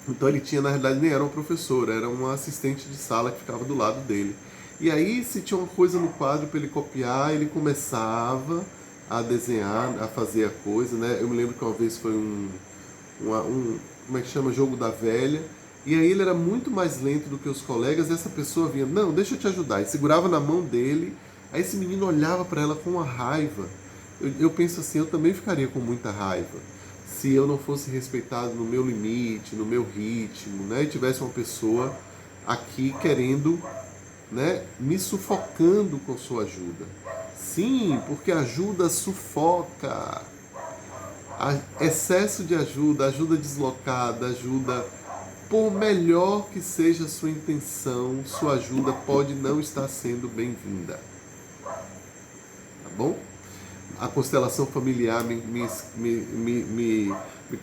então ele tinha, na realidade, nem era uma professora, era uma assistente de sala que ficava do lado dele. E aí, se tinha uma coisa no quadro para ele copiar, ele começava a desenhar, a fazer a coisa, né? Eu me lembro que uma vez foi como é que chama? Jogo da velha. E aí ele era muito mais lento do que os colegas, e essa pessoa vinha, não, deixa eu te ajudar, e segurava na mão dele, aí esse menino olhava para ela com uma raiva. Eu penso assim, eu também ficaria com muita raiva, se eu não fosse respeitado no meu limite, no meu ritmo, né, e tivesse uma pessoa aqui querendo, né, me sufocando com sua ajuda. Sim, porque ajuda sufoca. Excesso de ajuda, ajuda deslocada, ajuda... Por melhor que seja a sua intenção, sua ajuda pode não estar sendo bem-vinda. Tá bom? A constelação familiar me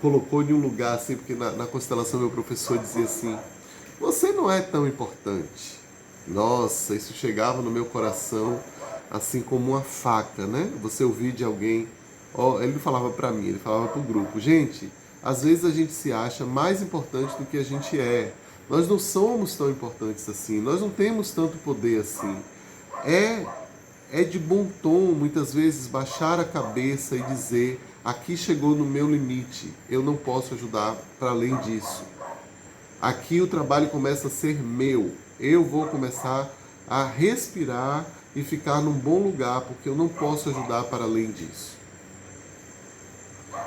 colocou em um lugar assim, porque na constelação meu professor dizia assim: você não é tão importante. Nossa, isso chegava no meu coração assim como uma faca, né? Você ouvir de alguém... ele não falava para mim, ele falava para o grupo. Gente, às vezes a gente se acha mais importante do que a gente é. Nós não somos tão importantes assim, nós não temos tanto poder assim. É de bom tom, muitas vezes, baixar a cabeça e dizer: aqui chegou no meu limite, eu não posso ajudar para além disso. Aqui o trabalho começa a ser meu, eu vou começar a respirar e ficar num bom lugar, porque eu não posso ajudar para além disso.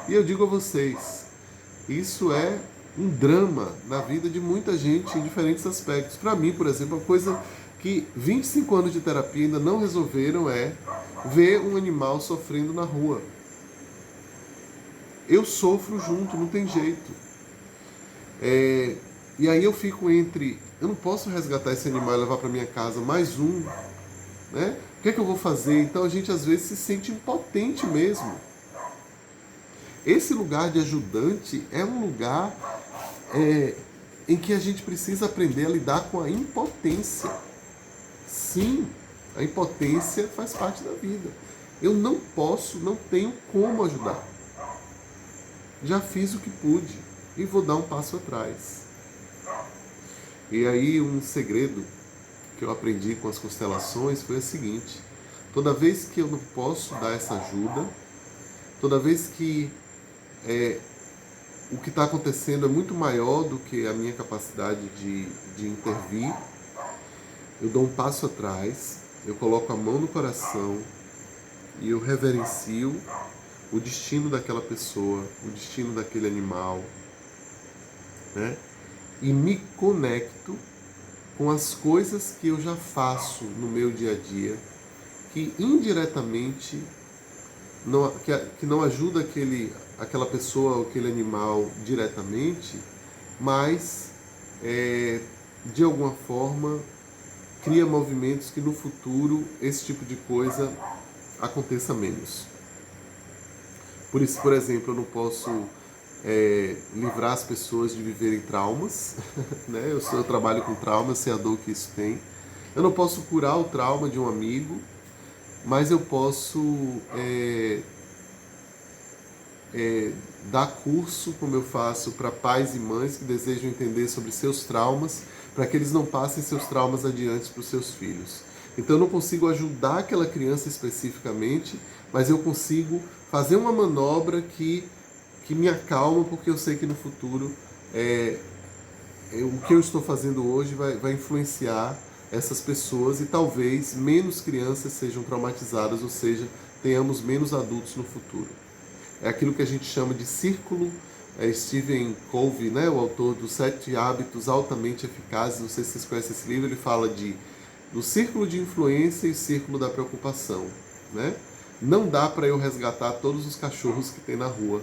E eu digo a vocês, isso é um drama na vida de muita gente em diferentes aspectos. Para mim, por exemplo, uma coisa que 25 anos de terapia ainda não resolveram é ver um animal sofrendo na rua. Eu sofro junto, não tem jeito. E aí eu fico entre, eu não posso resgatar esse animal e levar para minha casa mais um, né? O que é que eu vou fazer? Então a gente às vezes se sente impotente mesmo. Esse lugar de ajudante é um lugar em que a gente precisa aprender a lidar com a impotência. Sim, a impotência faz parte da vida. Eu não posso, não tenho como ajudar. Já fiz o que pude e vou dar um passo atrás. E aí um segredo que eu aprendi com as constelações foi o seguinte: toda vez que eu não posso dar essa ajuda, toda vez que o que está acontecendo é muito maior do que a minha capacidade de intervir. Eu dou um passo atrás, eu coloco a mão no coração e eu reverencio o destino daquela pessoa, o destino daquele animal, né? E me conecto com as coisas que eu já faço no meu dia a dia, que indiretamente que não ajuda aquela pessoa ou aquele animal diretamente, mas de alguma forma cria movimentos que no futuro esse tipo de coisa aconteça menos. Por isso, por exemplo, eu não posso livrar as pessoas de viverem traumas, né? Eu trabalho com trauma, eu sei a dor que isso tem. Eu não posso curar o trauma de um amigo, mas eu posso dar curso, como eu faço, para pais e mães que desejam entender sobre seus traumas, para que eles não passem seus traumas adiante para os seus filhos. Então eu não consigo ajudar aquela criança especificamente, mas eu consigo fazer uma manobra que me acalma, porque eu sei que no futuro o que eu estou fazendo hoje vai influenciar essas pessoas e talvez menos crianças sejam traumatizadas, ou seja, tenhamos menos adultos no futuro. É aquilo que a gente chama de círculo. Stephen Covey, né, o autor dos 7 hábitos altamente eficazes, não sei se vocês conhecem esse livro, ele fala do círculo de influência e círculo da preocupação, né? Não dá para eu resgatar todos os cachorros que tem na rua,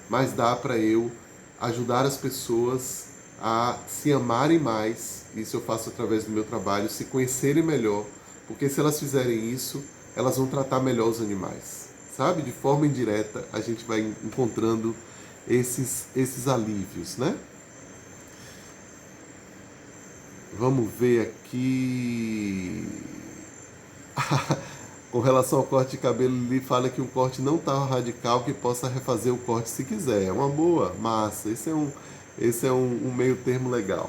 mas dá para eu ajudar as pessoas a se amarem mais. Isso eu faço através do meu trabalho, se conhecerem melhor, porque se elas fizerem isso, elas vão tratar melhor os animais, sabe? De forma indireta, a gente vai encontrando esses alívios, né? Vamos ver aqui. Com relação ao corte de cabelo, ele fala que um corte não tão radical que possa refazer o corte se quiser. É uma boa, massa. Esse é um meio termo legal.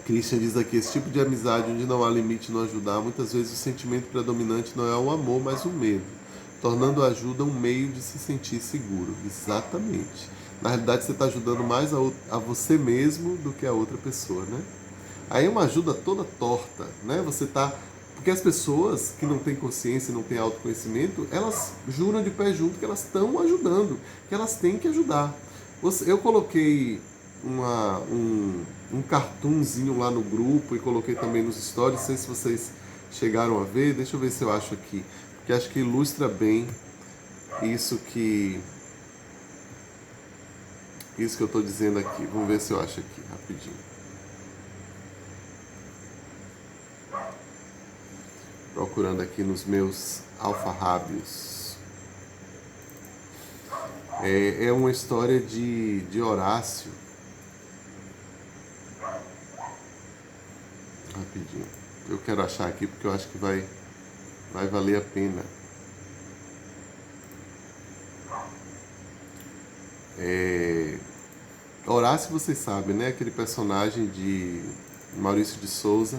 Christian diz aqui, esse tipo de amizade onde não há limite no ajudar, muitas vezes o sentimento predominante não é o amor, mas o medo, tornando a ajuda um meio de se sentir seguro. Exatamente. Na realidade, você está ajudando mais a você mesmo do que a outra pessoa, né? Aí é uma ajuda toda torta, né? Porque as pessoas que não têm consciência e não têm autoconhecimento, elas juram de pé junto que elas estão ajudando, que elas têm que ajudar. Eu coloquei um cartoonzinho lá no grupo e coloquei também nos stories, não sei se vocês chegaram a ver, deixa eu ver se eu acho aqui, porque acho que ilustra bem isso que eu estou dizendo aqui. Vamos ver se eu acho aqui, rapidinho. Procurando aqui nos meus alfarrábios. É uma história de Horácio. Rapidinho. Eu quero achar aqui porque eu acho que vai valer a pena. Horácio, vocês sabem, né? Aquele personagem de Maurício de Souza.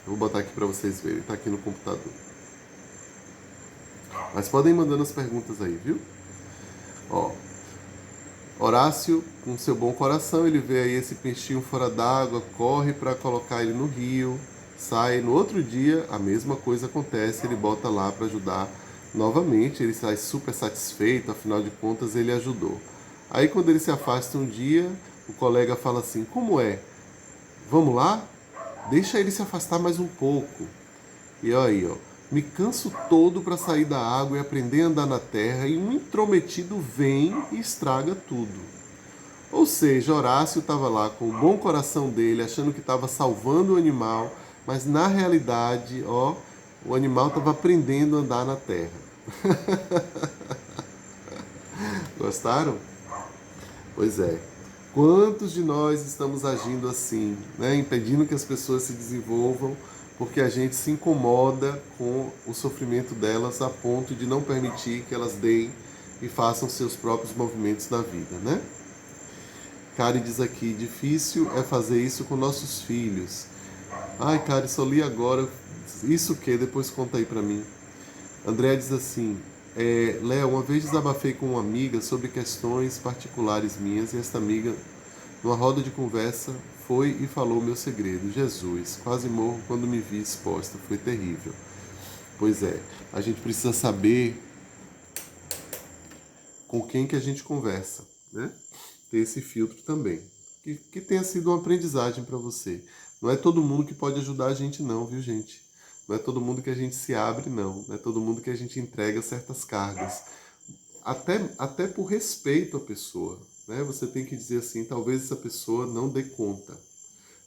Eu vou botar aqui para vocês verem. Está aqui no computador. Mas podem ir mandando as perguntas aí, viu? Ó, Horácio, com seu bom coração, ele vê aí esse peixinho fora d'água, corre para colocar ele no rio, sai. No outro dia, a mesma coisa acontece, ele bota lá para ajudar novamente, ele sai super satisfeito, afinal de contas ele ajudou. Aí quando ele se afasta um dia, o colega fala assim, como é? Vamos lá? Deixa ele se afastar mais um pouco. E aí, ó, me canso todo para sair da água e aprender a andar na terra e um intrometido vem e estraga tudo. Ou seja, Horácio estava lá com o bom coração dele, achando que estava salvando o animal, mas na realidade, ó, o animal estava aprendendo a andar na terra. Gostaram? Pois é. Quantos de nós estamos agindo assim, né? Impedindo que as pessoas se desenvolvam, porque a gente se incomoda com o sofrimento delas a ponto de não permitir que elas deem e façam seus próprios movimentos na vida, né? Kari diz aqui, difícil é fazer isso com nossos filhos. Ai, Kari, só li agora. Isso o quê? Depois conta aí pra mim. André diz assim, Léo, uma vez desabafei com uma amiga sobre questões particulares minhas e esta amiga, numa roda de conversa, foi e falou o meu segredo. Jesus, quase morro quando me vi exposta, foi terrível. Pois é, a gente precisa saber com quem que a gente conversa, né? Ter esse filtro também. Que tenha sido uma aprendizagem para você. Não é todo mundo que pode ajudar a gente não, viu gente? Não é todo mundo que a gente se abre não. Não é todo mundo que a gente entrega certas cargas. Até por respeito à pessoa, né? Você tem que dizer assim, talvez essa pessoa não dê conta.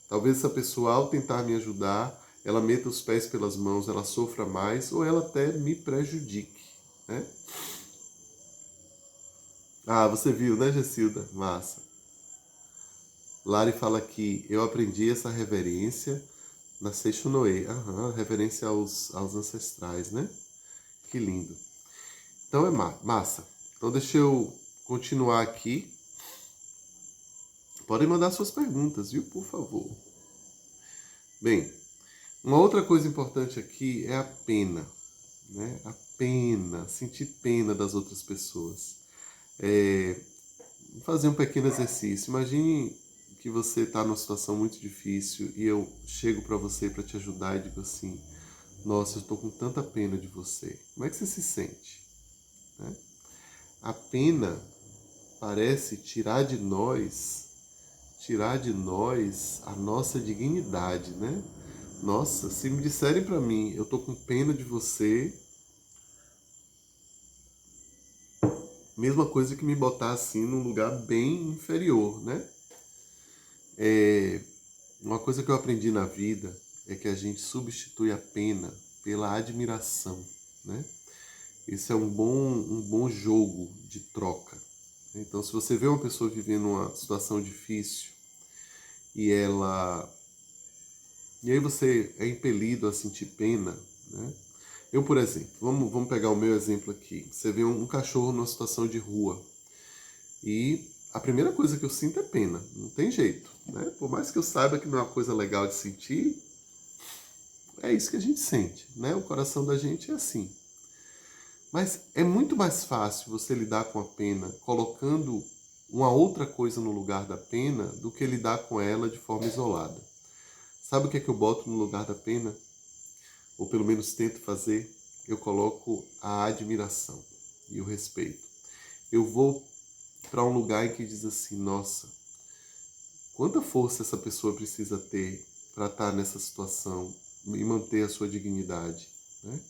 Talvez essa pessoa, ao tentar me ajudar, ela meta os pés pelas mãos, ela sofra mais ou ela até me prejudique, né? Ah, você viu, né, Gessilda? Massa. Lari fala que eu aprendi essa reverência na Seishonoe. Aham, reverência aos ancestrais, né? Que lindo. Então é massa. Então deixa eu continuar aqui. Podem mandar suas perguntas, viu? Por favor. Bem, uma outra coisa importante aqui é a pena, né? A pena, sentir pena das outras pessoas. Vou fazer um pequeno exercício. Imagine que você está numa situação muito difícil e eu chego para você para te ajudar e digo assim: nossa, eu estou com tanta pena de você. Como é que você se sente? Né? A pena parece tirar de nós a nossa dignidade, né? Nossa, se me disserem para mim, eu estou com pena de você, mesma coisa que me botar assim num lugar bem inferior, né? Uma coisa que eu aprendi na vida é que a gente substitui a pena pela admiração, né? Esse é um bom jogo de troca. Então, se você vê uma pessoa vivendo uma situação difícil e ela e aí você é impelido a sentir pena, né? Eu, por exemplo, vamos pegar o meu exemplo aqui. Você vê um cachorro numa situação de rua e a primeira coisa que eu sinto é pena, não tem jeito, né? Por mais que eu saiba que não é uma coisa legal de sentir, é isso que a gente sente, né? O coração da gente é assim. Mas é muito mais fácil você lidar com a pena colocando uma outra coisa no lugar da pena do que lidar com ela de forma isolada. Sabe o que é que eu boto no lugar da pena? Ou pelo menos tento fazer? Eu coloco a admiração e o respeito. Eu vou para um lugar em que diz assim, nossa, quanta força essa pessoa precisa ter para estar nessa situação e manter a sua dignidade, né?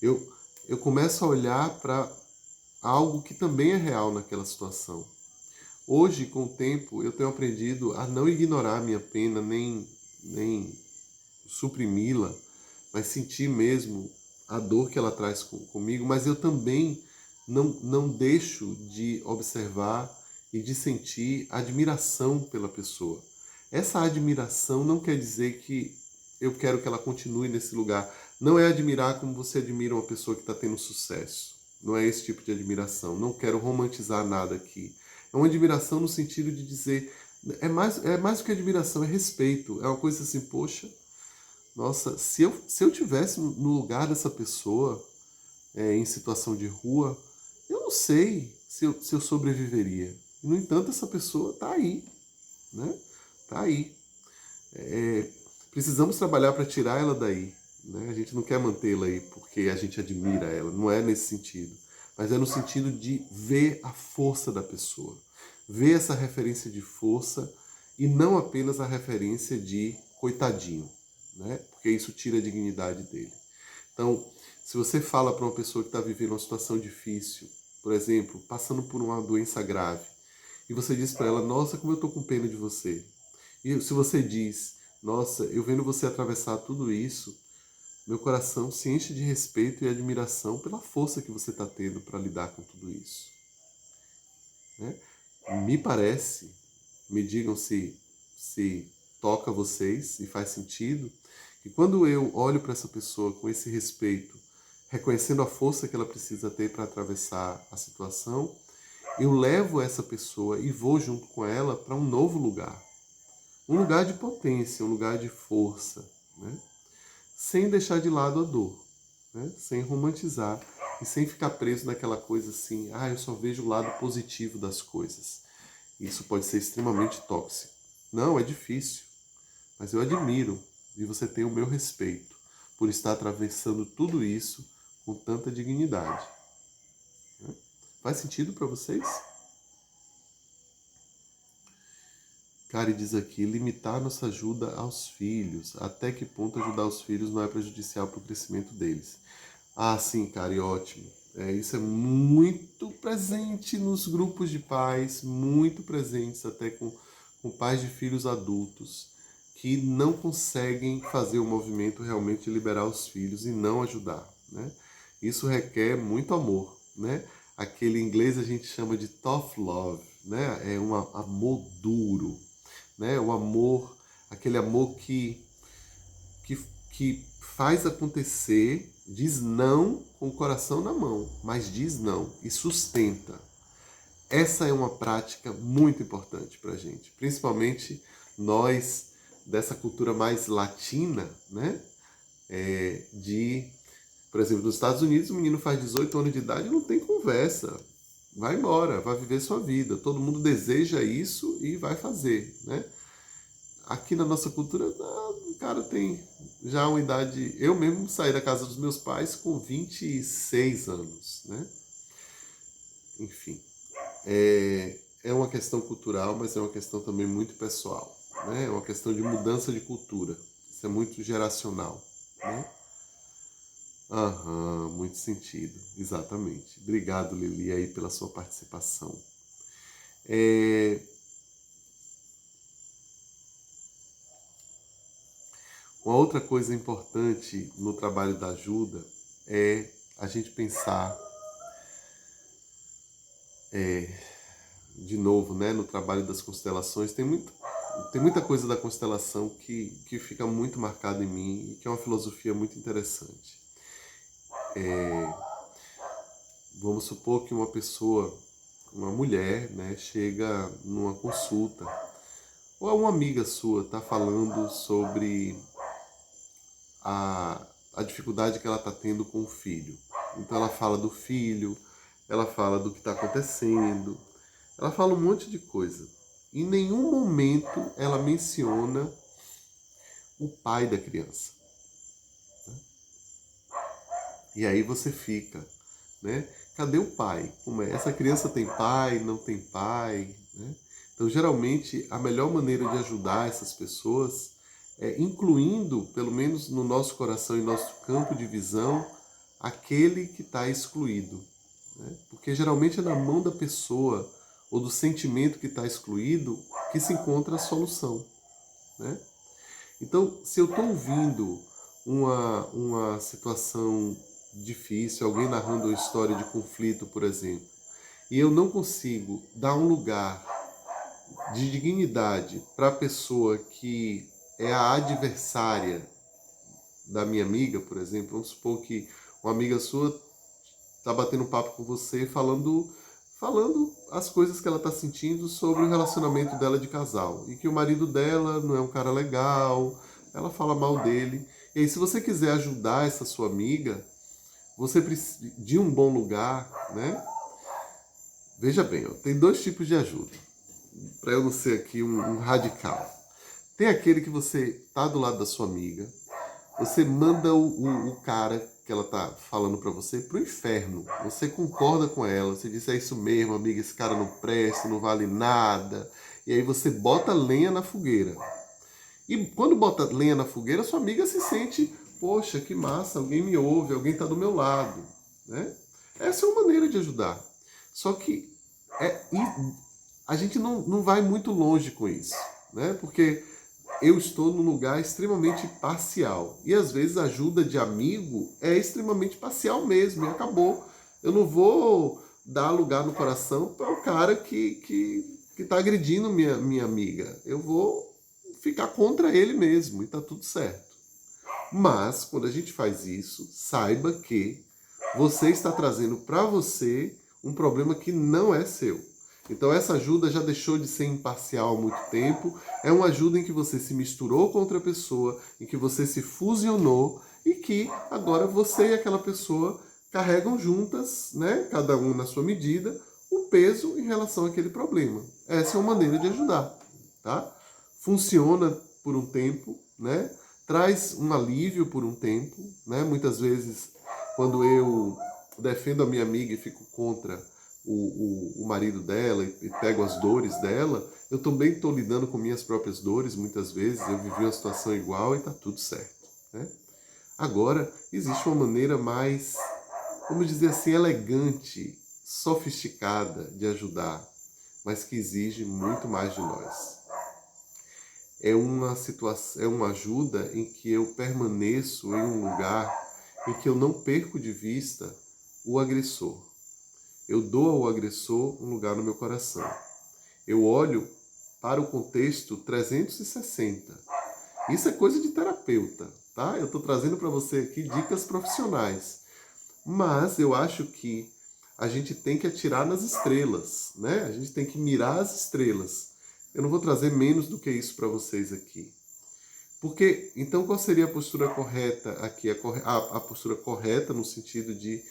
Eu começo a olhar para algo que também é real naquela situação. Hoje, com o tempo, eu tenho aprendido a não ignorar a minha pena, nem suprimi-la, mas sentir mesmo a dor que ela traz comigo, mas eu também não deixo de observar e de sentir admiração pela pessoa. Essa admiração não quer dizer que eu quero que ela continue nesse lugar. Não é admirar como você admira uma pessoa que está tendo sucesso. Não é esse tipo de admiração. Não quero romantizar nada aqui. É uma admiração no sentido de dizer... É mais do que admiração, é respeito. É uma coisa assim, poxa, nossa, se eu tivesse no lugar dessa pessoa, em situação de rua, eu não sei se eu sobreviveria. No entanto, essa pessoa está aí, né? Está aí. Precisamos trabalhar para tirar ela daí, né? A gente não quer mantê-la aí porque a gente admira ela, não é nesse sentido. Mas é no sentido de ver a força da pessoa. Ver essa referência de força e não apenas a referência de coitadinho, né? Porque isso tira a dignidade dele. Então, se você fala para uma pessoa que está vivendo uma situação difícil, por exemplo, passando por uma doença grave, e você diz para ela, nossa, como eu estou com pena de você. E se você diz, nossa, eu vendo você atravessar tudo isso, meu coração se enche de respeito e admiração pela força que você está tendo para lidar com tudo isso. Né? Me parece, me digam se toca vocês e faz sentido, que quando eu olho para essa pessoa com esse respeito, reconhecendo a força que ela precisa ter para atravessar a situação, eu levo essa pessoa e vou junto com ela para um novo lugar. Um lugar de potência, um lugar de força, né? Sem deixar de lado a dor. né? Sem romantizar e sem ficar preso naquela coisa assim, eu só vejo o lado positivo das coisas. Isso pode ser extremamente tóxico. Não, é difícil, mas eu admiro e você tem o meu respeito por estar atravessando tudo isso com tanta dignidade. Né? Faz sentido para vocês? Kari diz aqui, limitar nossa ajuda aos filhos. Até que ponto ajudar os filhos não é prejudicial para o crescimento deles? Sim, Kari, ótimo. Isso é muito presente nos grupos de pais, muito presentes até com pais de filhos adultos, que não conseguem fazer o movimento realmente de liberar os filhos e não ajudar, né? Isso requer muito amor, né? Aquele em inglês a gente chama de tough love, né? É um amor duro, né? O amor, aquele amor que faz acontecer, diz não com o coração na mão, mas diz não e sustenta. Essa é uma prática muito importante para a gente, principalmente nós dessa cultura mais latina, né? Por exemplo, nos Estados Unidos o menino faz 18 anos de idade e não tem conversa. Vai embora, vai viver sua vida. Todo mundo deseja isso e vai fazer, né? Aqui na nossa cultura, o cara tem já uma idade... Eu mesmo saí da casa dos meus pais com 26 anos, né? Enfim, é uma questão cultural, mas é uma questão também muito pessoal, né? É uma questão de mudança de cultura. Isso é muito geracional, né? Muito sentido, exatamente. Obrigado, Lili, aí pela sua participação. Uma outra coisa importante no trabalho da ajuda é a gente pensar, de novo, né, no trabalho das constelações. Tem muita coisa da constelação que fica muito marcada em mim e que é uma filosofia muito interessante. Vamos supor que uma pessoa, uma mulher, né, chega numa consulta, ou uma amiga sua está falando sobre a dificuldade que ela está tendo com o filho. Então ela fala do filho, ela fala do que está acontecendo, ela fala um monte de coisa. Em nenhum momento ela menciona o pai da criança. E aí você fica, né? Cadê o pai? Como é? Essa criança tem pai, não tem pai? Né? Então, geralmente, a melhor maneira de ajudar essas pessoas é incluindo, pelo menos no nosso coração e nosso campo de visão, aquele que está excluído. Né? Porque geralmente é na mão da pessoa ou do sentimento que está excluído que se encontra a solução. Né? Então, se eu estou ouvindo uma situação difícil, alguém narrando uma história de conflito, por exemplo, e eu não consigo dar um lugar de dignidade para a pessoa que é a adversária da minha amiga, por exemplo, vamos supor que uma amiga sua está batendo papo com você, falando as coisas que ela está sentindo sobre o relacionamento dela de casal, e que o marido dela não é um cara legal, ela fala mal dele. E aí, se você quiser ajudar essa sua amiga, você precisa de um bom lugar, né? Veja bem, tem dois tipos de ajuda, para eu não ser aqui um radical. Tem aquele que você tá do lado da sua amiga, você manda o cara que ela tá falando para você pro inferno. Você concorda com ela, você diz, é isso mesmo, amiga, esse cara não presta, não vale nada. E aí você bota lenha na fogueira. E quando bota lenha na fogueira, sua amiga se sente, poxa, que massa, alguém me ouve, alguém está do meu lado. Né? Essa é uma maneira de ajudar. Só que a gente não vai muito longe com isso. Né? Porque eu estou num lugar extremamente parcial. E às vezes a ajuda de amigo é extremamente parcial mesmo, e acabou. Eu não vou dar lugar no coração para o cara que está agredindo minha amiga. Eu vou ficar contra ele mesmo e está tudo certo. Mas, quando a gente faz isso, saiba que você está trazendo para você um problema que não é seu. Então essa ajuda já deixou de ser imparcial há muito tempo, é uma ajuda em que você se misturou com outra pessoa, em que você se fusionou e que agora você e aquela pessoa carregam juntas, né, cada um na sua medida, o peso em relação àquele problema. Essa é uma maneira de ajudar, tá? Funciona por um tempo, né? Traz um alívio por um tempo, né? Muitas vezes, quando eu defendo a minha amiga e fico contra o marido dela e pego as dores dela, eu também estou lidando com minhas próprias dores, muitas vezes eu vivi uma situação igual e está tudo certo, né? Agora, existe uma maneira mais, vamos dizer assim, elegante, sofisticada de ajudar, mas que exige muito mais de nós. É uma situação, é uma ajuda em que eu permaneço em um lugar em que eu não perco de vista o agressor. Eu dou ao agressor um lugar no meu coração. Eu olho para o contexto 360. Isso é coisa de terapeuta, tá? Eu estou trazendo para você aqui dicas profissionais. Mas eu acho que a gente tem que atirar nas estrelas, né? A gente tem que mirar as estrelas. Eu não vou trazer menos do que isso para vocês aqui. Porque, então, qual seria a postura correta aqui? A postura correta no sentido de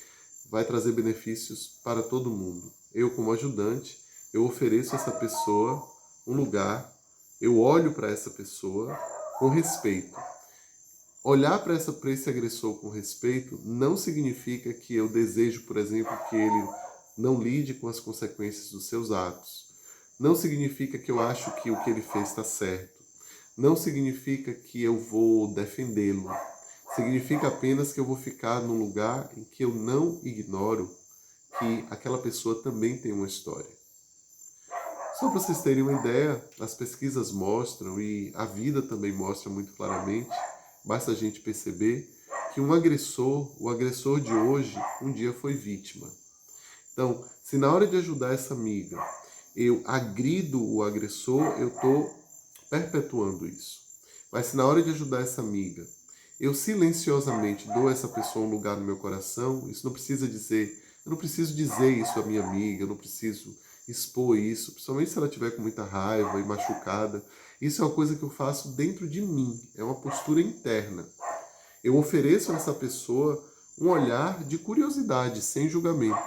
vai trazer benefícios para todo mundo. Eu, como ajudante, eu ofereço a essa pessoa um lugar, eu olho para essa pessoa com respeito. Olhar para esse agressor com respeito não significa que eu desejo, por exemplo, que ele não lide com as consequências dos seus atos. Não significa que eu acho que o que ele fez está certo. Não significa que eu vou defendê-lo. Significa apenas que eu vou ficar num lugar em que eu não ignoro que aquela pessoa também tem uma história. Só para vocês terem uma ideia, as pesquisas mostram, e a vida também mostra muito claramente, basta a gente perceber que o agressor de hoje, um dia foi vítima. Então, se na hora de ajudar essa amiga, eu agrido o agressor, eu estou perpetuando isso. Mas se na hora de ajudar essa amiga, eu silenciosamente dou a essa pessoa um lugar no meu coração, isso não precisa dizer, eu não preciso dizer isso à minha amiga, eu não preciso expor isso, principalmente se ela estiver com muita raiva e machucada. Isso é uma coisa que eu faço dentro de mim, é uma postura interna. Eu ofereço a essa pessoa um olhar de curiosidade, sem julgamento,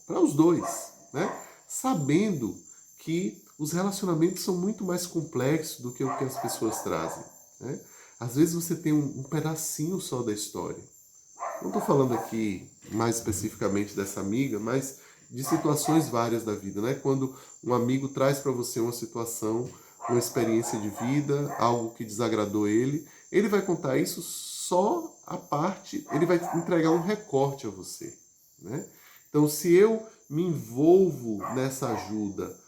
para os dois, né? Sabendo que os relacionamentos são muito mais complexos do que o que as pessoas trazem, né? Às vezes você tem um pedacinho só da história. Não estou falando aqui mais especificamente dessa amiga, mas de situações várias da vida, né? Quando um amigo traz para você uma situação, uma experiência de vida, algo que desagradou ele vai contar isso só a parte, ele vai entregar um recorte a você, né? Então, se eu me envolvo nessa ajuda,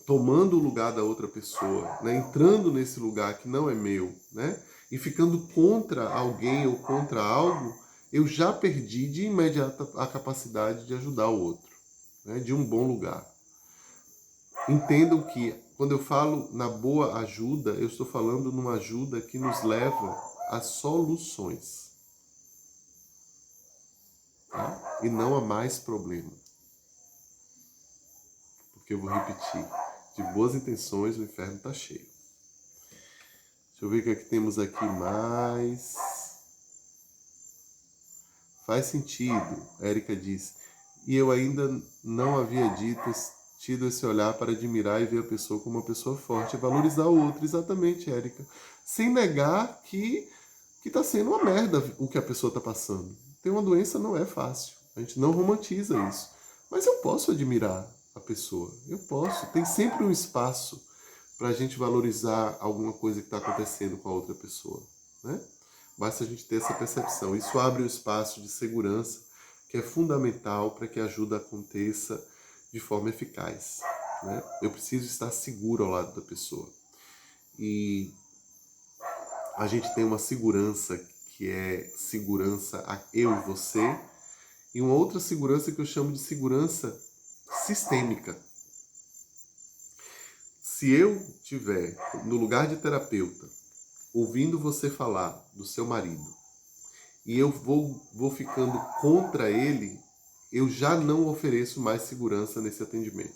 tomando o lugar da outra pessoa, né? Entrando nesse lugar que não é meu, né? E ficando contra alguém ou contra algo, eu já perdi de imediato a capacidade de ajudar o outro, né? De um bom lugar. Entendam que quando eu falo na boa ajuda, eu estou falando numa ajuda que nos leva a soluções, tá? E não a mais problema. Porque eu vou repetir, de boas intenções o inferno está cheio. Deixa eu ver o que é que temos aqui mais. Faz sentido, Érica diz. E eu ainda não havia tido esse olhar para admirar e ver a pessoa como uma pessoa forte e valorizar o outro. Exatamente, Érica. Sem negar que está sendo uma merda o que a pessoa está passando. Ter uma doença não é fácil. A gente não romantiza isso. Mas eu posso admirar a pessoa. Eu posso. Tem sempre um espaço para a gente valorizar alguma coisa que está acontecendo com a outra pessoa, né? Basta a gente ter essa percepção. Isso abre um espaço de segurança que é fundamental para que a ajuda aconteça de forma eficaz, né? Eu preciso estar seguro ao lado da pessoa. E a gente tem uma segurança que é segurança a eu e você, e uma outra segurança que eu chamo de segurança sistêmica. Se eu tiver no lugar de terapeuta, ouvindo você falar do seu marido, e eu vou ficando contra ele, eu já não ofereço mais segurança nesse atendimento.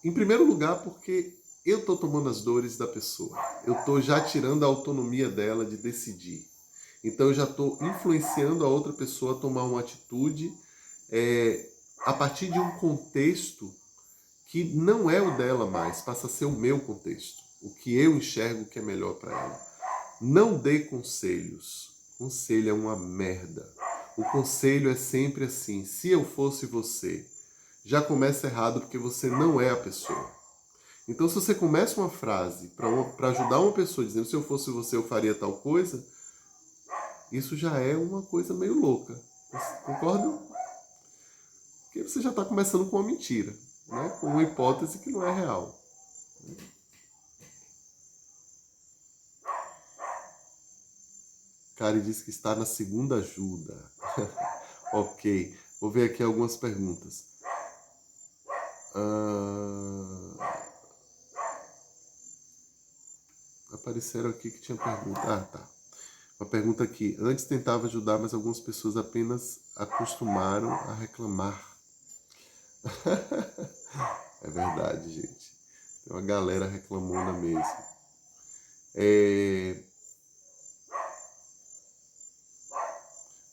Em primeiro lugar, porque eu estou tomando as dores da pessoa. Eu estou já tirando a autonomia dela de decidir. Então eu já estou influenciando a outra pessoa a tomar uma atitude a partir de um contexto que não é o dela mais, passa a ser o meu contexto. O que eu enxergo que é melhor para ela. Não dê conselhos. Conselho é uma merda. O conselho é sempre assim, se eu fosse você. Já começa errado porque você não é a pessoa. Então, se você começa uma frase para ajudar uma pessoa dizendo se eu fosse você eu faria tal coisa, isso já é uma coisa meio louca. Você concorda? Porque você já está começando com uma mentira, né? Com uma hipótese que não é real. Kari disse que está na segunda ajuda. Ok. Vou ver aqui algumas perguntas. Apareceram aqui que tinha pergunta. Ah, tá. Uma pergunta aqui. Antes tentava ajudar, mas algumas pessoas apenas acostumaram a reclamar. É verdade, gente. Tem uma galera reclamona mesmo.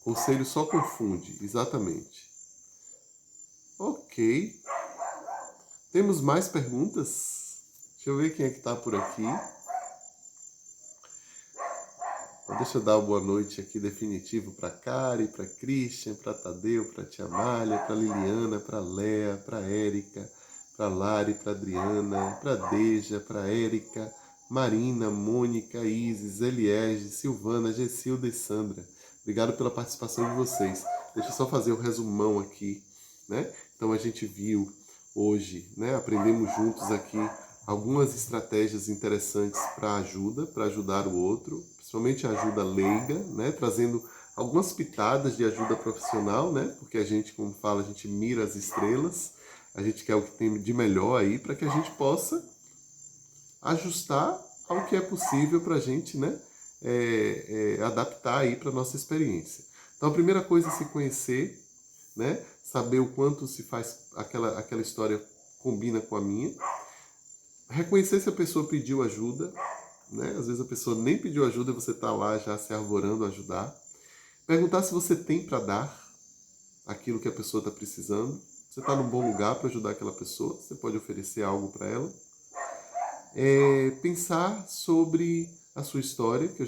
Conselho só confunde, exatamente. Ok. Temos mais perguntas? Deixa eu ver quem é que está por aqui. Deixa eu dar uma boa noite aqui definitivo para Kari, para Christian, para Tadeu, para Tia Malha, para Liliana, para Léa, para Érica, para Lari, para Adriana, para Deja, para Érica, Marina, Mônica, Isis, Eliege, Silvana, Gessilda e Sandra. Obrigado pela participação de vocês. Deixa eu só fazer um resumão aqui, né? Então a gente viu hoje, né? Aprendemos juntos aqui algumas estratégias interessantes para ajuda, para ajudar o outro, principalmente a ajuda leiga, né? Trazendo algumas pitadas de ajuda profissional, né? Porque a gente, como fala, a gente mira as estrelas, a gente quer o que tem de melhor aí para que a gente possa ajustar ao que é possível para a gente, né? Adaptar aí para nossa experiência. Então a primeira coisa é se conhecer, né? Saber o quanto se faz aquela história combina com a minha. Reconhecer se a pessoa pediu ajuda, né? Às vezes a pessoa nem pediu ajuda e você está lá já se arvorando a ajudar. Perguntar se você tem para dar aquilo que a pessoa está precisando. Você está num bom lugar para ajudar aquela pessoa, você pode oferecer algo para ela. Pensar sobre a sua história, que eu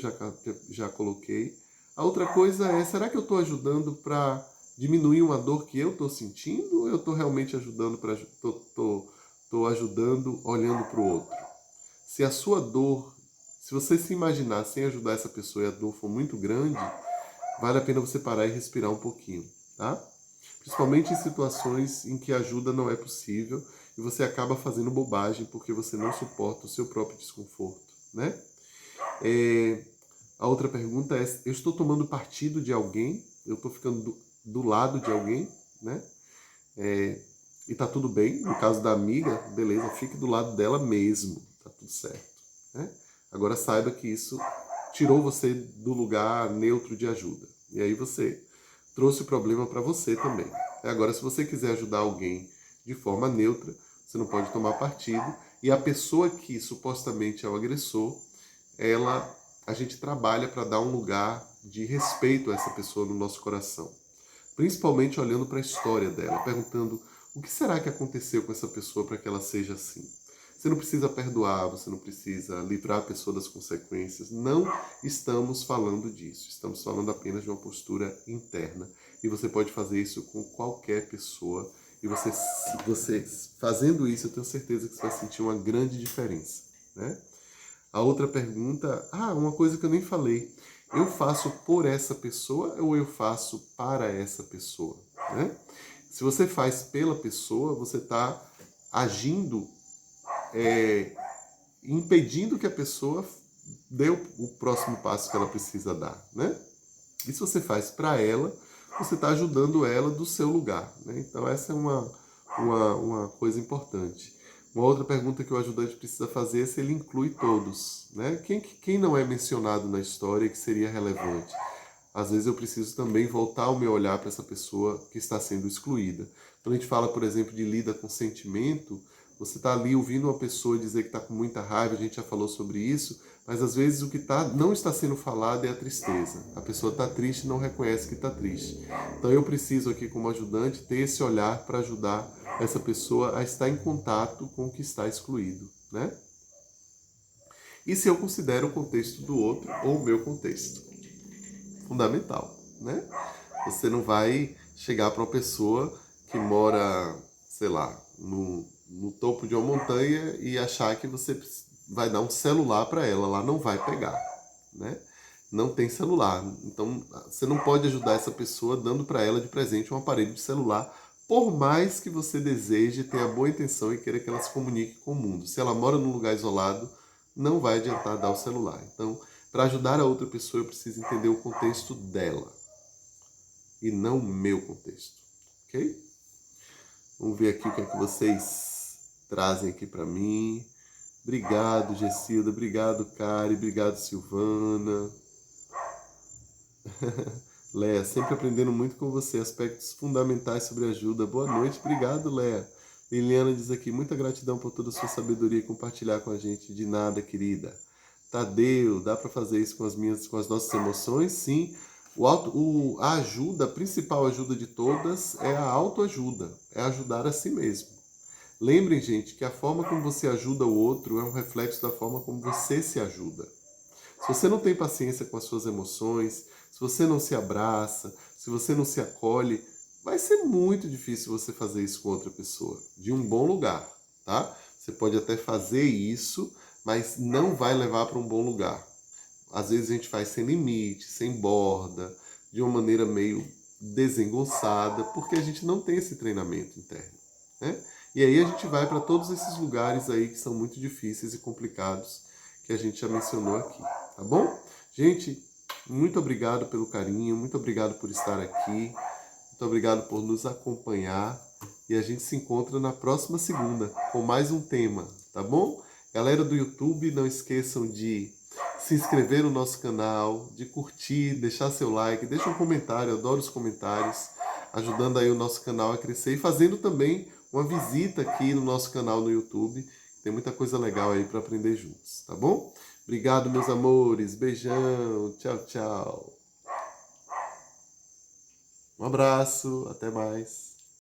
já coloquei. A outra coisa é, será que eu estou ajudando para diminuir uma dor que eu estou sentindo ou eu estou realmente ajudando para estou ajudando olhando para o outro? Se a sua dor, se você se imaginar sem ajudar essa pessoa e a dor for muito grande, vale a pena você parar e respirar um pouquinho, tá? Principalmente em situações em que a ajuda não é possível e você acaba fazendo bobagem porque você não suporta o seu próprio desconforto, né? A outra pergunta é, eu estou tomando partido de alguém? Eu estou ficando do lado de alguém, né? E tá tudo bem. No caso da amiga, beleza, fique do lado dela mesmo, tá tudo certo, né? Agora saiba que isso tirou você do lugar neutro de ajuda. E aí você trouxe o problema para você também. Agora, se você quiser ajudar alguém de forma neutra, você não pode tomar partido. E a pessoa que supostamente é o agressor, a gente trabalha para dar um lugar de respeito a essa pessoa no nosso coração. Principalmente olhando para a história dela, perguntando o que será que aconteceu com essa pessoa para que ela seja assim. Você não precisa perdoar, você não precisa livrar a pessoa das consequências. Não estamos falando disso. Estamos falando apenas de uma postura interna. E você pode fazer isso com qualquer pessoa. E você fazendo isso, eu tenho certeza que você vai sentir uma grande diferença, né? A outra pergunta, uma coisa que eu nem falei. Eu faço por essa pessoa ou eu faço para essa pessoa, né? Se você faz pela pessoa, você está agindo impedindo que a pessoa dê o próximo passo que ela precisa dar, né? E se você faz para ela, você está ajudando ela do seu lugar, né? Então essa é uma coisa importante. Uma outra pergunta que o ajudante precisa fazer é se ele inclui todos, né? Quem não é mencionado na história que seria relevante? Às vezes eu preciso também voltar o meu olhar para essa pessoa que está sendo excluída. Quando a gente fala, por exemplo, de lida com sentimento, Você está ali ouvindo uma pessoa dizer que está com muita raiva, a gente já falou sobre isso, mas às vezes o que não está sendo falado é a tristeza. A pessoa está triste e não reconhece que está triste. Então eu preciso aqui, como ajudante, ter esse olhar para ajudar essa pessoa a estar em contato com o que está excluído, né? E se eu considero o contexto do outro ou o meu contexto. Fundamental, né? Você não vai chegar para uma pessoa que mora, sei lá, no topo de uma montanha e achar que você vai dar um celular para ela, lá não vai pegar, né? Não tem celular. Então, você não pode ajudar essa pessoa dando para ela de presente um aparelho de celular, por mais que você deseje, tenha boa intenção e queira que ela se comunique com o mundo. Se ela mora num lugar isolado, não vai adiantar dar o celular. Então, para ajudar a outra pessoa, eu preciso entender o contexto dela e não o meu contexto, ok? Vamos ver aqui o que é que vocês trazem aqui para mim. Obrigado, Gessilda. Obrigado, Kari. Obrigado, Silvana. Léa, sempre aprendendo muito com você. Aspectos fundamentais sobre ajuda. Boa noite. Obrigado, Léa. Liliana diz aqui, muita gratidão por toda a sua sabedoria e compartilhar com a gente. De nada, querida. Tadeu, dá para fazer isso com as nossas emoções? Sim. A ajuda, a principal ajuda de todas é a autoajuda. É ajudar a si mesmo. Lembrem, gente, que a forma como você ajuda o outro é um reflexo da forma como você se ajuda. Se você não tem paciência com as suas emoções, se você não se abraça, se você não se acolhe, vai ser muito difícil você fazer isso com outra pessoa, de um bom lugar, tá? Você pode até fazer isso, mas não vai levar para um bom lugar. Às vezes a gente faz sem limite, sem borda, de uma maneira meio desengonçada, porque a gente não tem esse treinamento interno, né? E aí a gente vai para todos esses lugares aí que são muito difíceis e complicados que a gente já mencionou aqui, tá bom? Gente, muito obrigado pelo carinho, muito obrigado por estar aqui, muito obrigado por nos acompanhar e a gente se encontra na próxima segunda com mais um tema, tá bom? Galera do YouTube, não esqueçam de se inscrever no nosso canal, de curtir, deixar seu like, deixa um comentário, eu adoro os comentários, ajudando aí o nosso canal a crescer e fazendo também uma visita aqui no nosso canal no YouTube. Tem muita coisa legal aí para aprender juntos, tá bom? Obrigado, meus amores. Beijão. Tchau, tchau. Um abraço. Até mais.